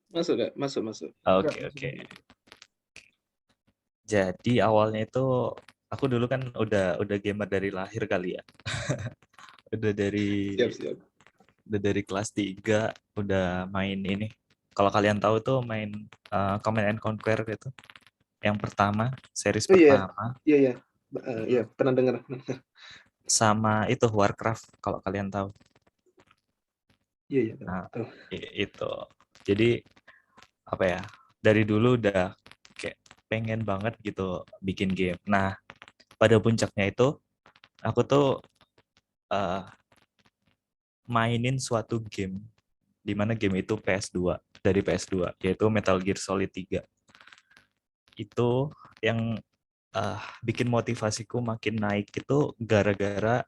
Masuk nggak? Masuk masuk. Oke oke. Jadi awalnya itu aku dulu kan udah gamer dari lahir kali ya. Udah dari Siap siap. kelas 3 udah main ini. Kalau kalian tahu tuh main Command and Conquer gitu. Yang pertama, series Oh iya, pertama iya iya, iya pernah dengar. sama itu Warcraft kalau kalian tahu. Iya iya, Nah, tahu. itu. Jadi apa ya? Dari dulu udah kayak pengen banget gitu bikin game. Nah, pada puncaknya itu aku tuh eh, mainin suatu game di mana game itu PS2 dari PS2 yaitu Metal Gear Solid 3. Itu yang bikin motivasiku makin naik itu gara-gara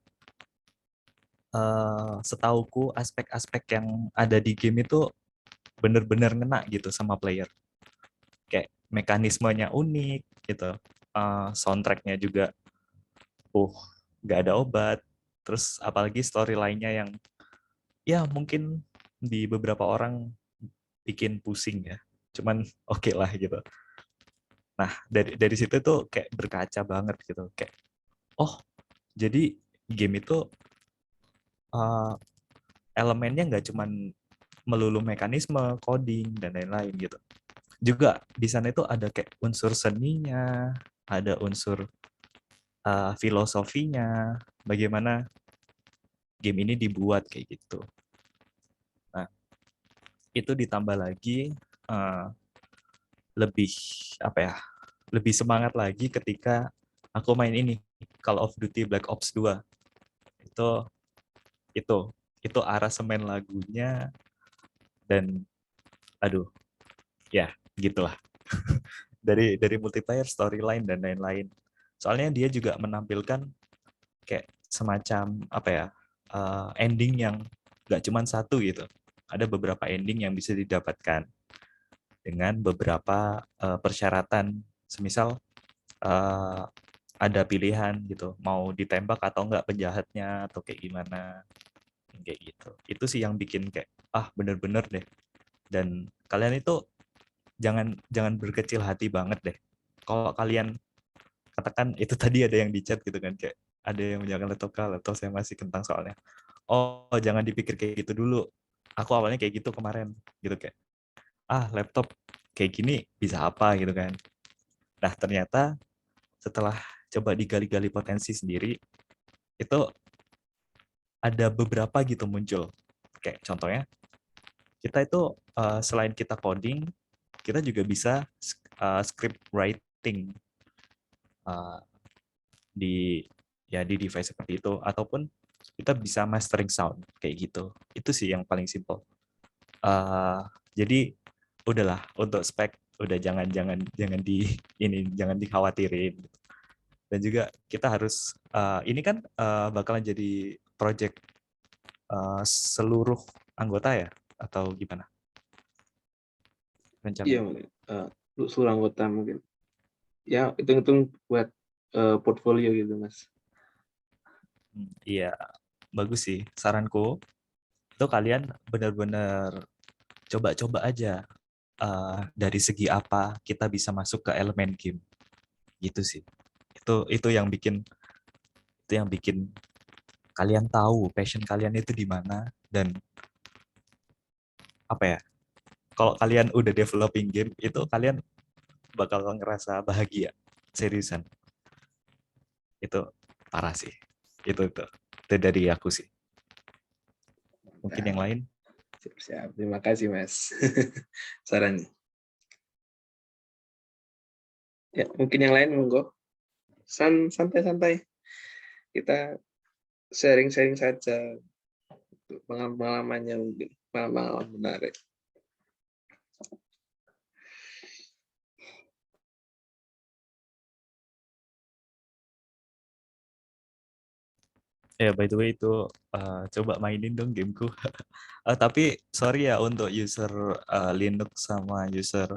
setauku aspek-aspek yang ada di game itu bener-bener ngena gitu sama player. Kayak mekanismenya unik gitu. Soundtracknya juga nggak ada obat. Terus apalagi storyline-nya yang ya mungkin di beberapa orang bikin pusing ya. Cuman oke lah gitu. Nah, dari situ tuh kayak berkaca banget gitu. Kayak oh, jadi game itu uh, elemennya nggak cuman melulu mekanisme, coding, dan lain-lain gitu. Juga di sana itu ada kayak unsur seninya, ada unsur filosofinya, bagaimana game ini dibuat kayak gitu. Nah, itu ditambah lagi uh, lebih apa ya? Lebih semangat lagi ketika aku main ini Call of Duty Black Ops 2. Itu itu itu aransemen lagunya dan aduh ya gitulah dari multiplayer storyline dan lain-lain soalnya dia juga menampilkan kayak semacam apa ya ending yang gak cuma satu gitu ada beberapa ending yang bisa didapatkan dengan beberapa persyaratan semisal uh, ada pilihan gitu mau ditembak atau enggak penjahatnya atau kayak gimana kayak gitu itu sih yang bikin kayak bener-bener deh dan kalian itu jangan jangan berkecil hati banget deh kalau kalian katakan itu tadi ada yang di chat gitu kan kayak ada yang jangan laptop saya masih kentang soalnya jangan dipikir kayak gitu dulu aku awalnya kayak gitu kemarin gitu kayak laptop kayak gini bisa apa gitu kan nah ternyata setelah coba digali-gali potensi sendiri itu ada beberapa gitu muncul Kayak contohnya kita itu selain kita coding, kita juga bisa script writing di di device seperti itu, ataupun kita bisa mastering sound kayak gitu. Itu sih yang paling simple. Jadi udahlah, untuk spek udah jangan jangan dikhawatirin. Dan juga kita harus ini kan bakalan jadi project seluruh anggota ya, atau gimana Iya, rencananya? untuk seluruh anggota mungkin. Ya, hitung-hitung buat portfolio gitu, Mas. Iya, bagus sih. Saranku itu kalian benar-benar coba-coba aja dari segi apa kita bisa masuk ke elemen game. Gitu sih. Itu yang bikin kalian tahu passion kalian itu di mana, dan apa ya? Kalau kalian udah developing game itu kalian bakal ngerasa bahagia. Seriusan. Itu parah sih. Itu dari aku sih. Mungkin yang lain. Siap-siap. Terima kasih, Mas. Sarannya. Ya, mungkin yang lain monggo. Santai-santai. Kita sharing-sharing saja pengalamannya, mungkin pengalaman menarik. Ya, by the way itu coba mainin dong gameku. Tapi sorry ya untuk user Linux sama user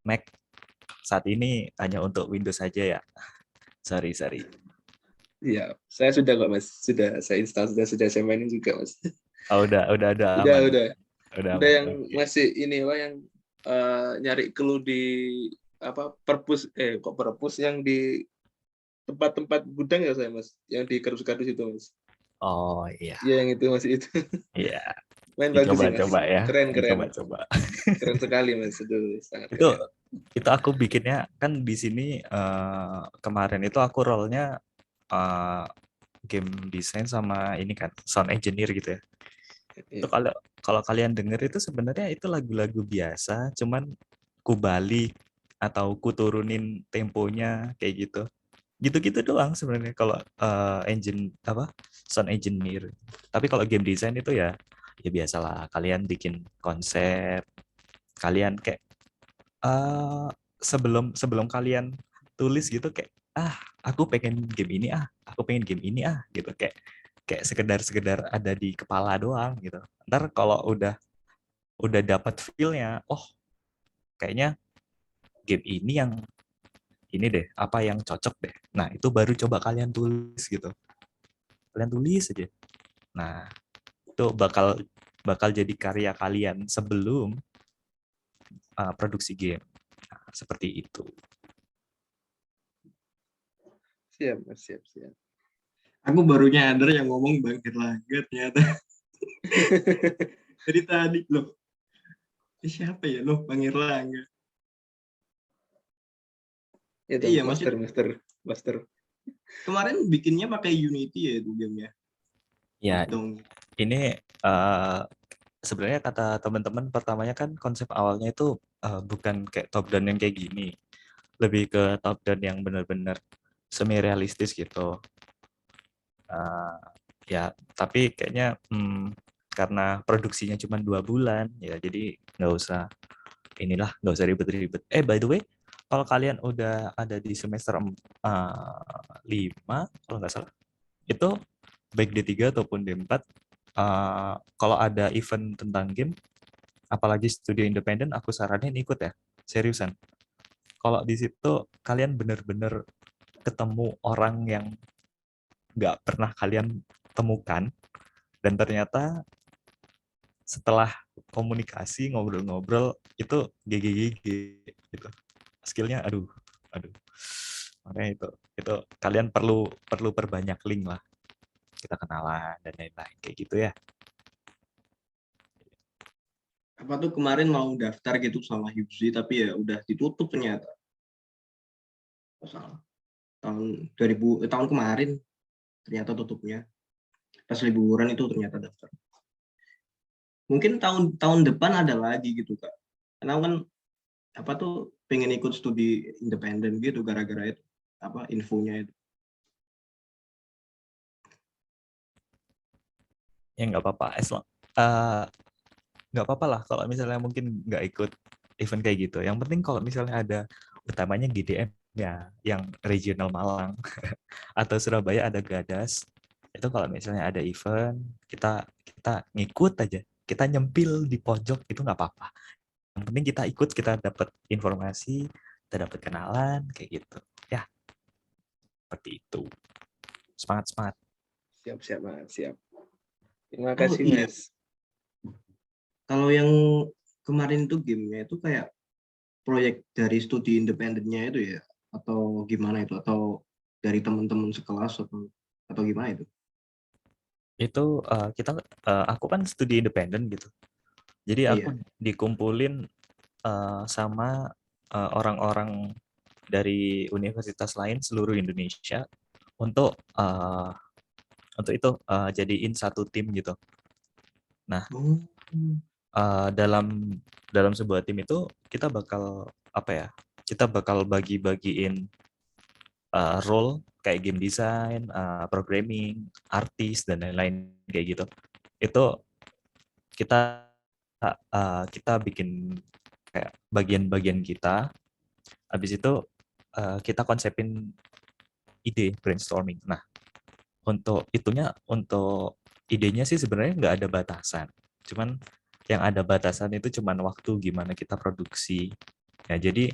Mac, saat ini hanya untuk Windows saja ya. Sorry. Iya, saya sudah kok, Mas. Sudah saya install, sudah saya mainin juga, Mas. Oh, udah Udah, aman. udah. Udah Udah aman. yang Oke. masih ini Wah, yang nyari clue di perpus yang di tempat-tempat gudang ya saya, Mas, yang di kardus-kardus itu, Mas. Oh iya. Iya, yang itu masih itu. Iya, Main bagus sih, Mas. dicoba-coba ya. Keren, keren. Dicoba-coba. Keren sekali, Mas. Aduh, sangat Itu keren. itu aku bikinnya kan di sini kemarin itu aku role-nya game design sama ini kan sound engineer gitu ya. Itu Iya. kalau kalian denger itu sebenarnya itu lagu-lagu biasa, cuman kubalik atau kuturunin temponya kayak gitu. Gitu-gitu doang sebenarnya kalau sound engineer. Tapi kalau game design itu ya biasalah, kalian bikin konsep, kalian kayak sebelum sebelum kalian tulis gitu kayak aku pengen game ini aku pengen game ini gitu, kayak sekedar ada di kepala doang gitu. Ntar kalau udah dapat feel-nya, oh kayaknya game ini yang ini deh, apa yang cocok deh. Nah, itu baru coba kalian tulis gitu. Kalian tulis aja. Nah, itu bakal jadi karya kalian sebelum produksi game. Nah, seperti itu. Siap, Mas. Siap. Aku baru nyadar yang ngomong Bang Erlangga ternyata. Dari tadi loh. Siapa ya loh Bang Erlangga? Itu Iya, master. kemarin bikinnya pakai Unity ya itu gamenya. Ya, Dong. ini sebenarnya kata teman-teman pertamanya kan konsep awalnya itu bukan kayak top down yang kayak gini, lebih ke top down yang benar-benar semi realistis gitu. Ya, tapi kayaknya karena produksinya cuma 2 bulan ya, jadi nggak usah ribet-ribet. By the way, kalau kalian udah ada di semester 5 kalau nggak salah, itu baik D3 ataupun D4, kalau ada event tentang game, apalagi studio independen, aku saranin ikut ya, seriusan. Kalau di situ kalian bener-bener ketemu orang yang nggak pernah kalian temukan, dan ternyata setelah komunikasi, ngobrol-ngobrol, itu GG gitu. Skillnya aduh. Makanya itu kalian perlu perbanyak link lah. Kita kenalan dan lain-lain kayak gitu ya. Apa tuh kemarin mau daftar gitu sama Hibzi tapi ya udah ditutup ternyata. Salah. Tahun kemarin ternyata tutupnya. pas liburan itu ternyata daftar. Mungkin tahun depan ada lagi gitu Kak. Karena kan apa tuh pengen ikut studi independen gitu gara-gara itu apa infonya itu. Ya nggak apa-apa, nggak apa-apa lah kalau misalnya mungkin nggak ikut event kayak gitu. Yang penting kalau misalnya ada utamanya GDM ya, yang regional Malang atau Surabaya ada Gadas. Itu kalau misalnya ada event, kita kita ngikut aja. Kita nyempil di pojok itu nggak apa-apa. Yang penting kita ikut, kita dapat informasi, kita dapat kenalan kayak gitu. Ya, seperti itu. Semangat semangat. Siap, siap, Mas. Siap. Terima Oh kasih, iya, Mas. kalau yang kemarin tuh gamenya itu kayak proyek dari studi independennya itu ya, atau gimana itu, atau dari teman-teman sekelas atau gimana itu? Itu aku kan studi independen gitu. Jadi aku Iya. dikumpulin sama orang-orang dari universitas lain seluruh Indonesia untuk itu jadiin satu tim gitu. Nah, Oh. dalam sebuah tim itu kita bakal apa ya? Kita bakal bagi-bagiin role kayak game design, programming, artis dan lain-lain kayak gitu. Itu kita kita bikin kayak bagian-bagian kita. Habis itu kita konsepin ide brainstorming. Nah, untuk idenya sih sebenarnya nggak ada batasan. Cuman yang ada batasan itu cuman waktu gimana kita produksi. Ya, jadi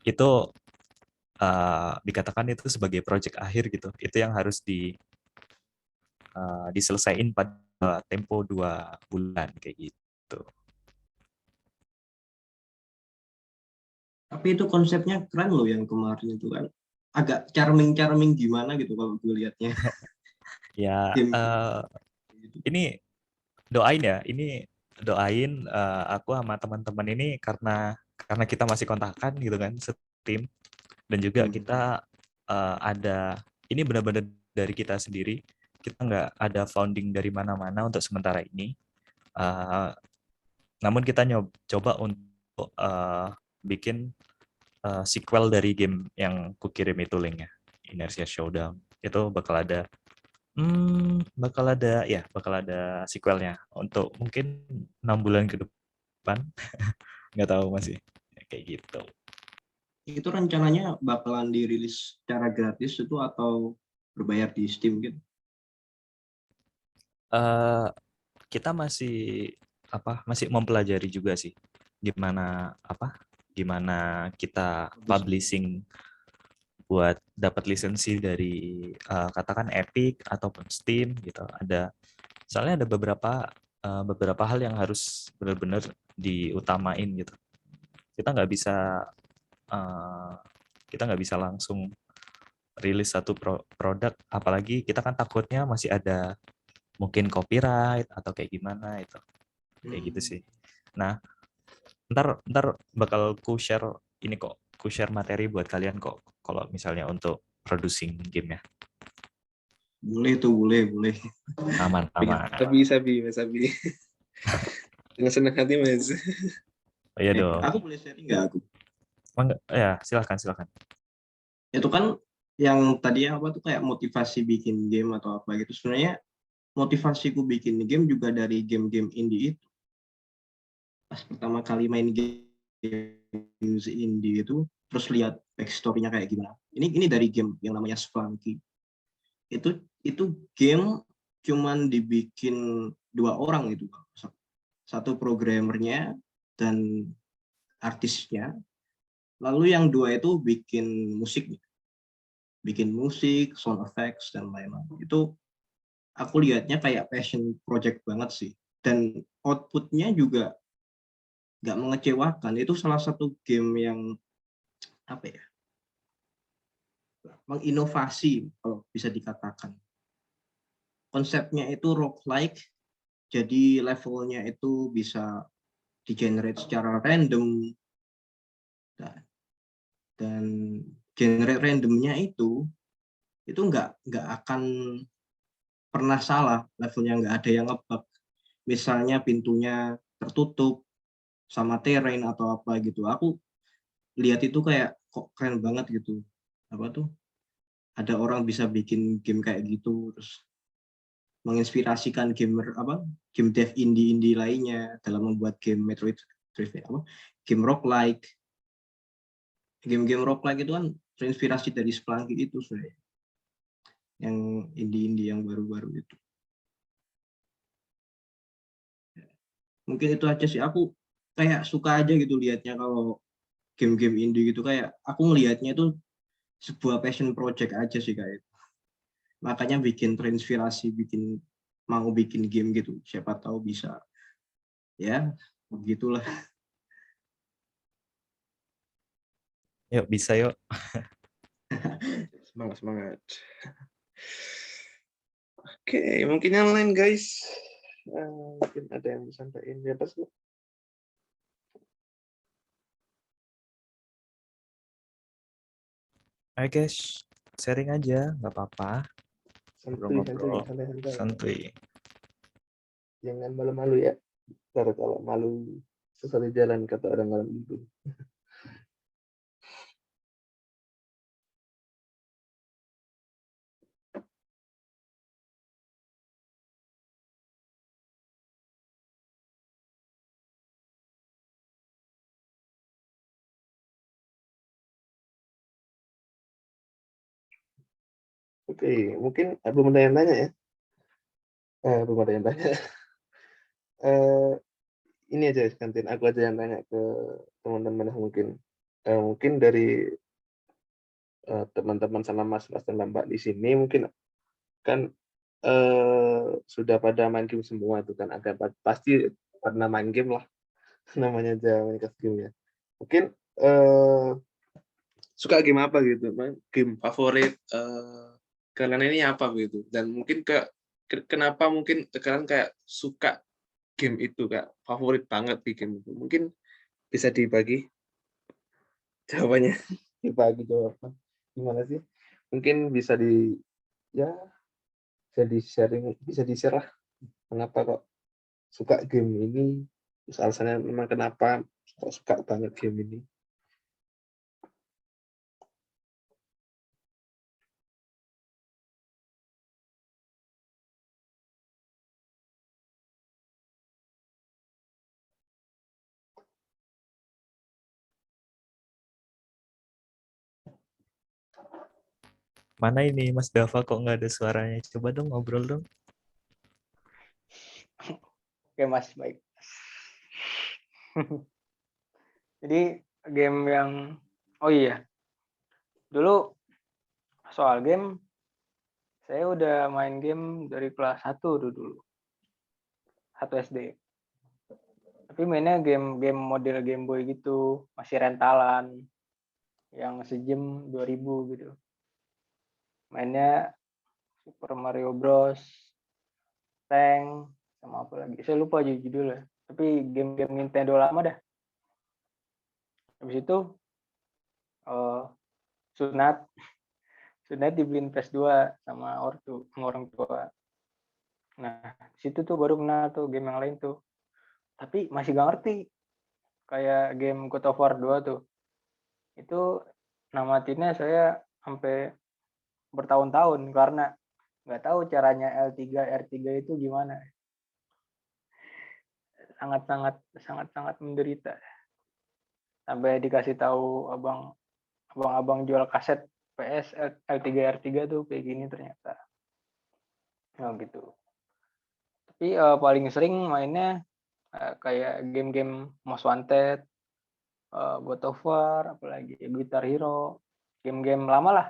itu dikatakan itu sebagai project akhir gitu. Itu yang harus diselesaikan pada tempo 2 bulan kayak gitu. Tapi itu konsepnya keren loh yang kemarin itu kan. Agak charming gimana gitu kalau gue lihatnya. Ya, Game gitu. ini doain ya. Ini doain aku sama teman-teman ini karena kita masih kontakan gitu kan, setim, dan juga kita ada ini benar-benar dari kita sendiri. Kita nggak ada founding dari mana-mana untuk sementara ini. Namun kita coba untuk bikin sequel dari game yang kukirim itu linknya, Inertia Showdown. Itu bakal ada sequelnya untuk mungkin 6 bulan ke depan. Nggak tahu masih kayak gitu. Itu rencananya bakalan dirilis secara gratis itu atau berbayar di Steam gitu? Eh, kita masih mempelajari juga sih gimana kita publishing buat dapat lisensi dari katakan Epic ataupun Steam gitu. Soalnya ada beberapa hal yang harus benar-benar diutamain gitu. Kita nggak bisa langsung rilis satu produk, apalagi kita kan takutnya masih ada mungkin copyright atau kayak gimana itu. Kayak gitu sih. Nah, ntar bakal ku share materi buat kalian kok kalau misalnya untuk producing game-nya. Boleh tuh, boleh. Aman. Sabi, Mas Sabi. Dengan senang hati, Mas. Oh, iya dong. Aku boleh sharing nggak aku? Ya, silakan. Itu kan yang tadi apa tuh kayak motivasi bikin game atau apa gitu. Sebenarnya motivasiku bikin game juga dari game-game indie itu. Pas pertama kali main game indie itu, terus lihat backstory-nya kayak gimana. Ini dari game yang namanya Spelunky. Itu game cuman dibikin 2 orang itu, satu programmernya dan artisnya. Lalu yang 2 itu bikin musik, sound effects dan lain-lain. Itu aku lihatnya kayak passion project banget sih. Dan outputnya juga nggak mengecewakan. Itu salah satu game yang apa ya, menginovasi kalau bisa dikatakan. Konsepnya itu roguelike, jadi levelnya itu bisa di-generate secara random, dan generate randomnya itu nggak akan pernah salah, levelnya nggak ada yang ngebug. Misalnya pintunya tertutup sama terrain atau apa gitu. Aku lihat itu kayak kok keren banget gitu. Apa tuh? Ada orang bisa bikin game kayak gitu, terus menginspirasikan gamer apa? Game dev indie lainnya dalam membuat game Metroid apa? Game roguelike. Game-game roguelike itu kan terinspirasi dari Spelunky itu sebenarnya. Yang indie yang baru-baru itu. Mungkin itu aja sih, aku kayak suka aja gitu liatnya kalau game-game indie gitu, kayak aku ngelihatnya itu sebuah passion project aja sih kayak itu. Makanya bikin terinspirasi, mau bikin game gitu, siapa tahu bisa, ya begitulah. Yuk bisa yuk. Semangat. Oke, mungkin yang lain guys. Mungkin ada yang disampaikan di atas. Ayo guys, sharing aja, nggak apa-apa. Ngobrol-ngobrol, santuy. Jangan malu-malu ya. Ntar kalau malu sesali jalan kata orang-orang itu. Oke, mungkin belum ada yang tanya ya. Belum ada yang tanya. Ini aja gantiin aku aja yang tanya ke teman-teman yang mungkin dari teman-teman sama mas-mas dan mbak di sini mungkin kan sudah pada main game semua itu kan, ada pasti pernah main game lah. Namanya aja main game ya. Mungkin suka game apa gitu, game favorit kalian ini apa gitu, dan mungkin kenapa mungkin kalian kayak suka game itu, kayak favorit banget di game itu, mungkin bisa dibagi jawabannya. Dibagi jawaban gimana sih, mungkin bisa ya bisa di sharing, bisa di share lah kenapa kok suka game ini, terus alasannya memang kenapa kok suka banget game ini. Mana ini Mas Dava kok nggak ada suaranya? Coba dong ngobrol dong. Oke Mas, baik. Jadi game yang, oh iya, dulu soal game, saya udah main game dari kelas 1 dulu, 1 SD. Tapi mainnya game model Game Boy gitu, masih rentalan, yang sejam 2000 gitu. Mainnya Super Mario Bros, Tank, sama apa lagi, saya lupa aja judulnya. Tapi game-game Nintendo lama dah. Habis itu sunat dibeliin PS2 sama orang tua. Nah, situ tuh baru kenal tuh game yang lain tuh. Tapi masih gak ngerti. Kayak game God of War 2 tuh. Itu namatinnya saya sampai bertahun-tahun karena nggak tahu caranya L3 R3 itu gimana. Sangat menderita. Sampai dikasih tahu abang jual kaset PS L3 R3 tuh kayak gini ternyata. Nah, gitu. Tapi paling sering mainnya kayak game-game Most Wanted, God of War, apalagi Guitar Hero, game-game lama lah.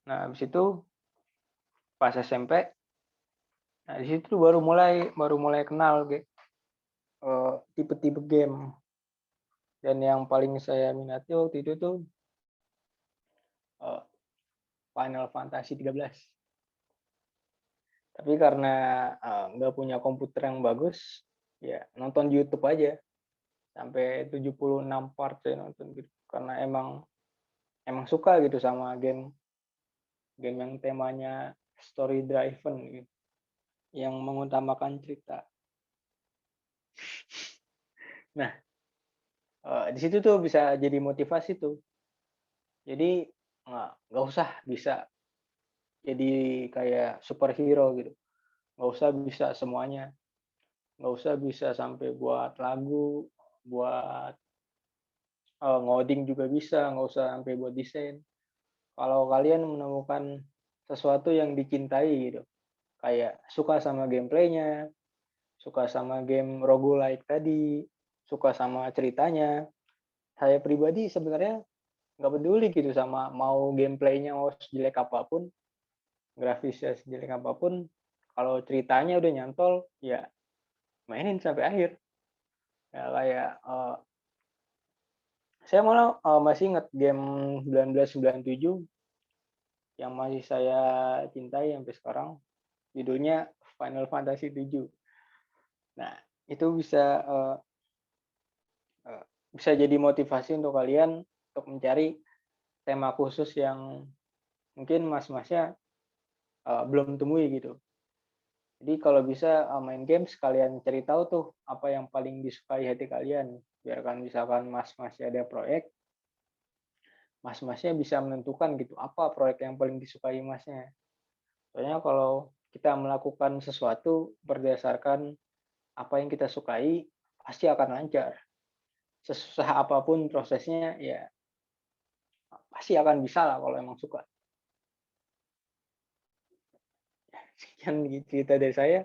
Nah, habis itu pas SMP, nah di situ baru mulai kenal tipe-tipe game. Dan yang paling saya minati waktu itu tuh Final Fantasy 13. Tapi karena nggak punya komputer yang bagus, ya nonton di YouTube aja. Sampai 76 part saya nonton gitu. Karena emang suka gitu sama game yang temanya story driven gitu, yang mengutamakan cerita. Nah, di situ tuh bisa jadi motivasi tuh. Jadi nggak usah bisa jadi kayak superhero gitu, nggak usah bisa semuanya, nggak usah bisa sampai buat lagu, buat ngoding juga bisa, nggak usah sampai buat desain. Kalau kalian menemukan sesuatu yang dicintai gitu, kayak suka sama gameplaynya, suka sama game roguelike tadi, suka sama ceritanya. Saya pribadi sebenarnya nggak peduli gitu sama mau gameplaynya mau sejelek apapun, grafisnya sejelek apapun, kalau ceritanya udah nyantol, ya mainin sampai akhir. Ya kayak saya malah masih ingat game 1997 yang masih saya cintai sampai sekarang, judulnya Final Fantasy 7. Nah, itu bisa jadi motivasi untuk kalian untuk mencari tema khusus yang mungkin mas-masnya belum temui gitu. Jadi kalau bisa main game sekalian cari tahu tuh apa yang paling disukai hati kalian. Biarkan misalkan mas-masnya ada proyek, mas-masnya bisa menentukan gitu apa proyek yang paling disukai masnya. Soalnya kalau kita melakukan sesuatu berdasarkan apa yang kita sukai, pasti akan lancar. Sesusah apapun prosesnya, ya pasti akan bisa lah kalau emang suka. Sekian cerita dari saya.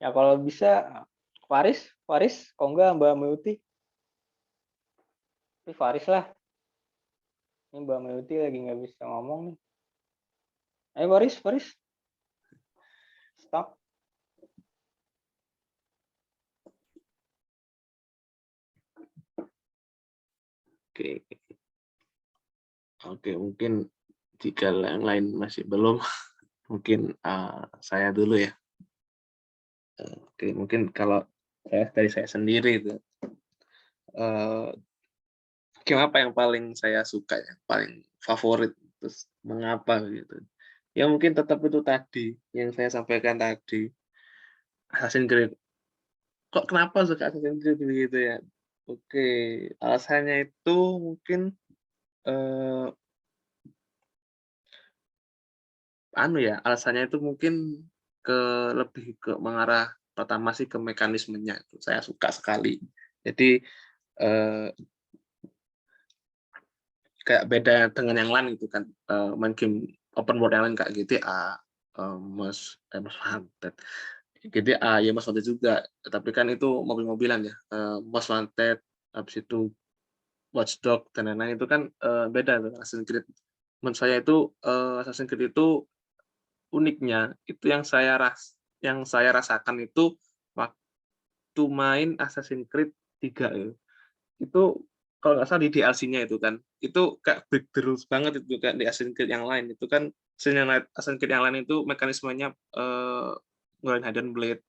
Ya kalau bisa, Faris, kalau enggak Mbak Meuti. Tapi Faris lah, ini Mbak Meuti lagi nggak bisa ngomong nih. Ayo Faris, stop. Oke, oke, mungkin jika yang lain masih belum, mungkin saya dulu ya. Oke, mungkin kalau dari saya sendiri itu, game apa yang paling saya suka ya, paling favorit, terus mengapa gitu. Ya mungkin tetap itu tadi yang saya sampaikan tadi, Assassin's Creed. Kok kenapa suka Assassin's Creed gitu ya? Oke, alasannya itu mungkin eh, alasannya itu mungkin lebih ke mengarah pertama sih ke mekanismenya itu saya suka sekali. Jadi kayak beda dengan yang lain gitu kan, main game open world yang lain kayak GTA, Most Wanted. GTA ya Most Wanted juga, tapi kan itu mobil-mobilan ya, Most Wanted, habis itu Watch Dogs dan lain-lain itu kan beda tuh Assassin's Creed. Menurut saya itu Assassin's Creed itu uniknya itu yang saya rasakan itu waktu main Assassin's Creed 3 ya. Itu kalau nggak salah di DLC-nya itu kan, itu kayak breakthrough banget itu kan di Assassin's Creed yang lain. Itu kan Assassin's Creed yang lain itu mekanismenya ngeluarin hidden blade,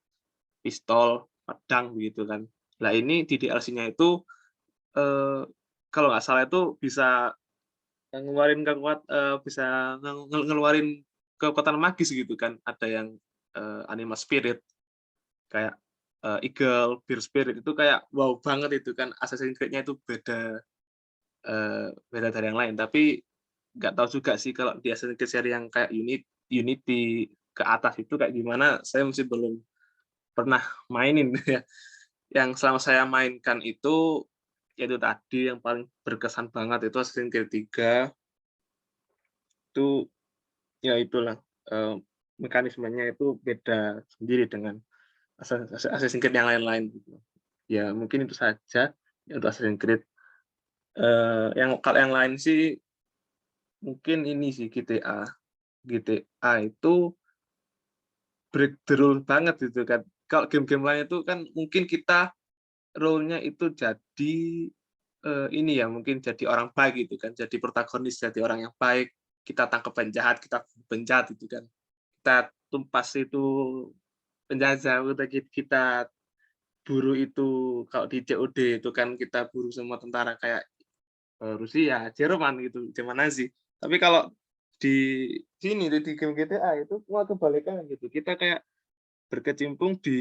pistol, pedang begitu kan. Nah ini di DLC-nya itu kalau nggak salah itu bisa ngeluarin bisa ngeluarin kekuatan magis gitu kan. Ada yang animal spirit kayak Eagle, Bear Spirit itu kayak wow banget itu kan, Assassin's Creed-nya itu beda dari yang lain. Tapi nggak tahu juga sih kalau di Assassin's Creed seri yang kayak Unity ke atas itu kayak gimana, saya masih belum pernah mainin ya. Yang selama saya mainkan itu yaitu tadi yang paling berkesan banget itu Assassin's Creed 3 itu ya itulah mekanismenya itu beda sendiri dengan Assassin's Creed yang lain-lain gitu. Ya mungkin itu saja untuk Assassin's Creed. Kalau yang lain sih mungkin ini sih GTA. GTA itu breakthrough banget gitu kan. Kalau game-game lain itu kan mungkin kita role-nya itu jadi ini ya mungkin jadi orang baik gitu kan, jadi protagonis, jadi orang yang baik, kita tangkap penjahat, kita penjahat itu kan. Kita tumpas itu penjajah, kita buru itu kalau di COD itu kan kita buru semua tentara kayak Rusia, Jerman gitu, zaman Nazi. Tapi kalau di sini tuh, di game GTA itu mau kebalikan gitu. Kita kayak berkecimpung di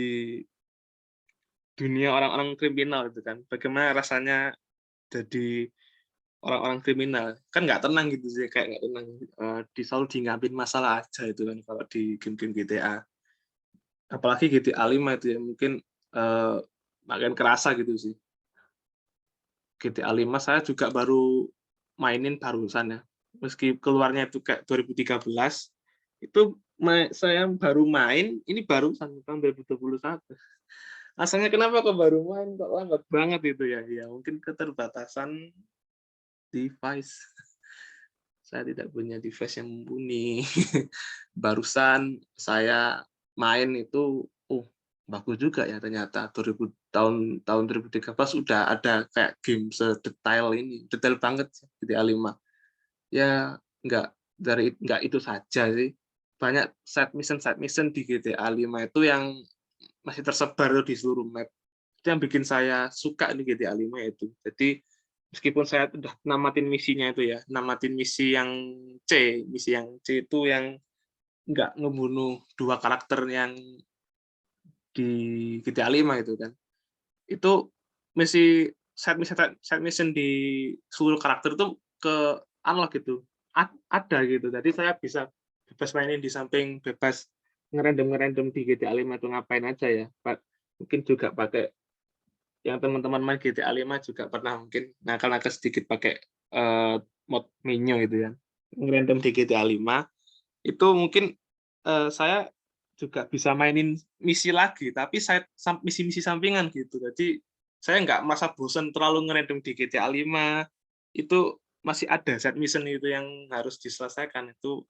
dunia orang-orang kriminal gitu kan. Bagaimana rasanya jadi orang-orang kriminal, kan nggak tenang gitu sih, kayak nggak tenang. Selalu diingatin masalah aja itu kan kalau di game-game GTA. Apalagi GTA 5 itu ya, mungkin makin kerasa gitu sih. GTA 5 saya juga baru mainin barusan ya. Meski keluarnya itu kayak 2013, itu saya baru main, ini barusan tahun 2021. Asalnya kenapa kok baru main, kok lambat banget itu ya? Ya mungkin keterbatasan device. Saya tidak punya device yang mumpuni. Barusan saya main itu, bagus juga ya ternyata. Tahun 2013 udah ada kayak game sedetail ini, detail banget sih GTA 5. Ya nggak itu saja sih. Banyak side mission di GTA 5 itu yang masih tersebar di seluruh map. Itu yang bikin saya suka di GTA 5 itu. Jadi meskipun saya udah namatin misinya itu ya, namatin misi yang C itu yang nggak ngebunuh dua karakter yang di GTA 5 itu kan. Itu misi side mission di seluruh karakter itu ke unlock gitu. Ada gitu. Jadi saya bisa bebas mainin di samping bebas ngerandom di GTA 5 itu ngapain aja ya. Mungkin juga pakai yang teman-teman main GTA 5 juga pernah mungkin nakal-nakal sedikit pakai mod menu gitu ya. Ngerandom di GTA 5 itu mungkin saya juga bisa mainin misi lagi, tapi misi-misi sampingan gitu. Jadi saya nggak merasa bosan terlalu ngerandom di GTA 5. Itu masih ada set mission itu yang harus diselesaikan. Itu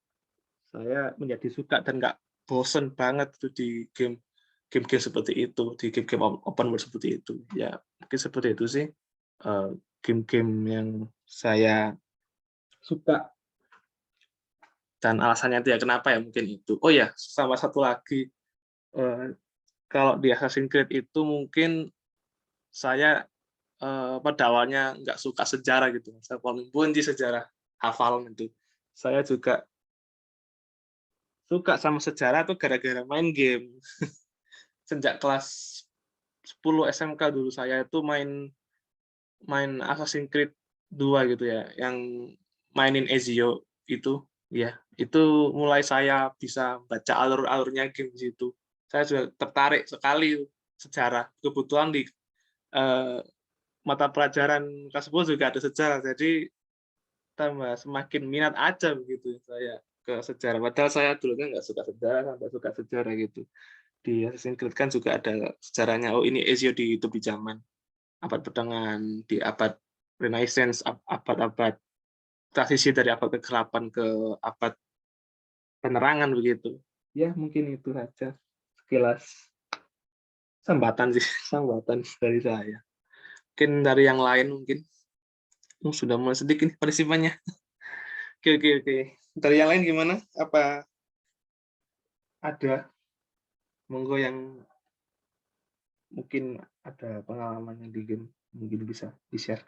saya menjadi suka dan nggak bosan banget itu di game-game seperti itu, di game-game open world seperti itu. Ya, mungkin seperti itu sih game-game yang saya suka. Dan alasannya itu ya kenapa ya mungkin itu. Oh ya, sama satu lagi, kalau di Assassin's Creed itu mungkin saya pada awalnya nggak suka sejarah gitu. Saya paling benci sejarah, hafalan itu. Saya juga suka sama sejarah tuh gara-gara main game. Sejak kelas 10 SMK dulu saya itu main Assassin's Creed 2 gitu ya, yang mainin Ezio itu, ya itu mulai saya bisa baca alur-alurnya game di situ. Saya juga tertarik sekali sejarah. Kebetulan di mata pelajaran kelas 10 juga ada sejarah, jadi tambah semakin minat aja begitu saya ke sejarah. Padahal saya dulunya nggak suka sejarah, sampai suka sejarah gitu. Di Assassin's Creed kan juga ada sejarahnya. Oh ini Ezio hidup di zaman abad pertengahan, di abad Renaissance, abad-abad transisi dari abad ke-8 ke abad penerangan begitu. Ya mungkin itu saja sekilas sambatan sih, sambatan dari saya. Mungkin dari yang lain mungkin sudah mulai sedikit nih partisipannya. Oke. Dari yang lain gimana? Apa ada monggo yang mungkin ada pengalaman yang di game mungkin bisa di-share?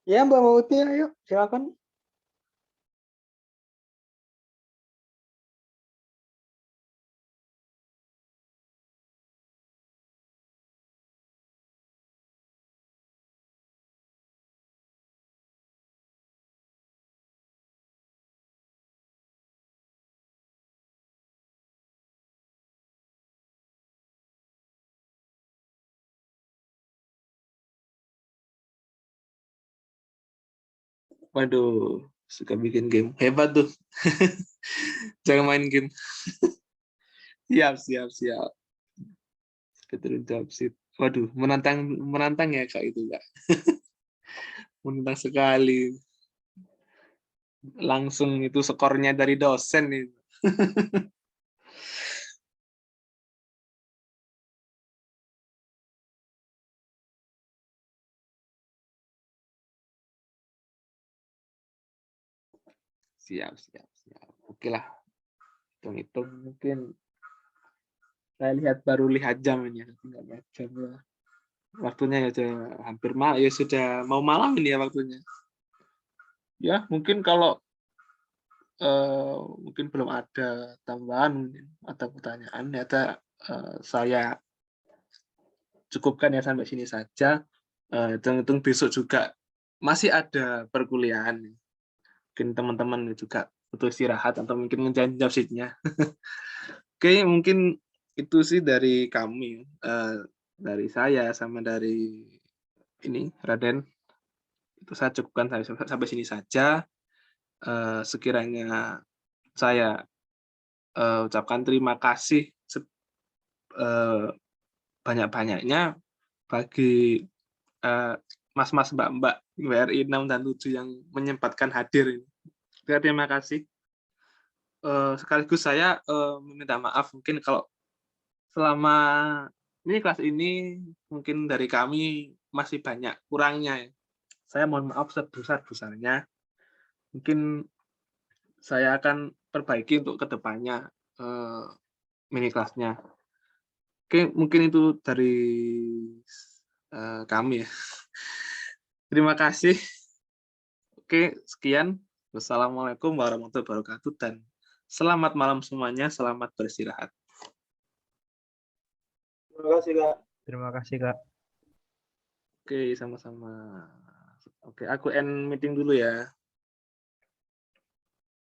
Ya, Mbak Mauti, ayo silakan. Waduh, suka bikin game. Hebat tuh. Jangan main game. Siap. Betul jawab sih. Waduh, menantang ya Kak itu Kak. Menantang sekali. Langsung itu skornya dari dosen itu. Siap, siap, siap. Oke lah, hitung-hitung mungkin saya baru lihat jam ini, tinggal lihat jam lah. Waktunya ya sudah hampir malam, ya sudah mau malam ini ya waktunya. Ya, mungkin kalau mungkin belum ada tambahan mungkin atau pertanyaan, ternyata saya cukupkan ya sampai sini saja. Hitung-hitung besok juga masih ada perkuliahan. Mungkin teman-teman juga butuh istirahat atau mungkin ngerjain job sheet-nya. Oke, mungkin itu sih dari kami, dari saya sama dari ini Raden. Itu saya cukupkan sampai sini saja. Sekiranya saya ucapkan terima kasih banyak-banyaknya bagi mas-mas, mbak-mbak WRI 6 dan 7 yang menyempatkan hadir. Terima kasih. Sekaligus saya meminta maaf mungkin kalau selama ini kelas ini mungkin dari kami masih banyak kurangnya. Saya mohon maaf sebesar-besarnya. Mungkin saya akan perbaiki untuk kedepannya mini kelasnya. Oke, mungkin itu dari kami ya. Terima kasih. Oke, sekian. Wassalamualaikum warahmatullahi wabarakatuh dan selamat malam semuanya. Selamat beristirahat. Terima kasih, Kak. Terima kasih, Kak. Oke, sama-sama. Oke, aku end meeting dulu ya.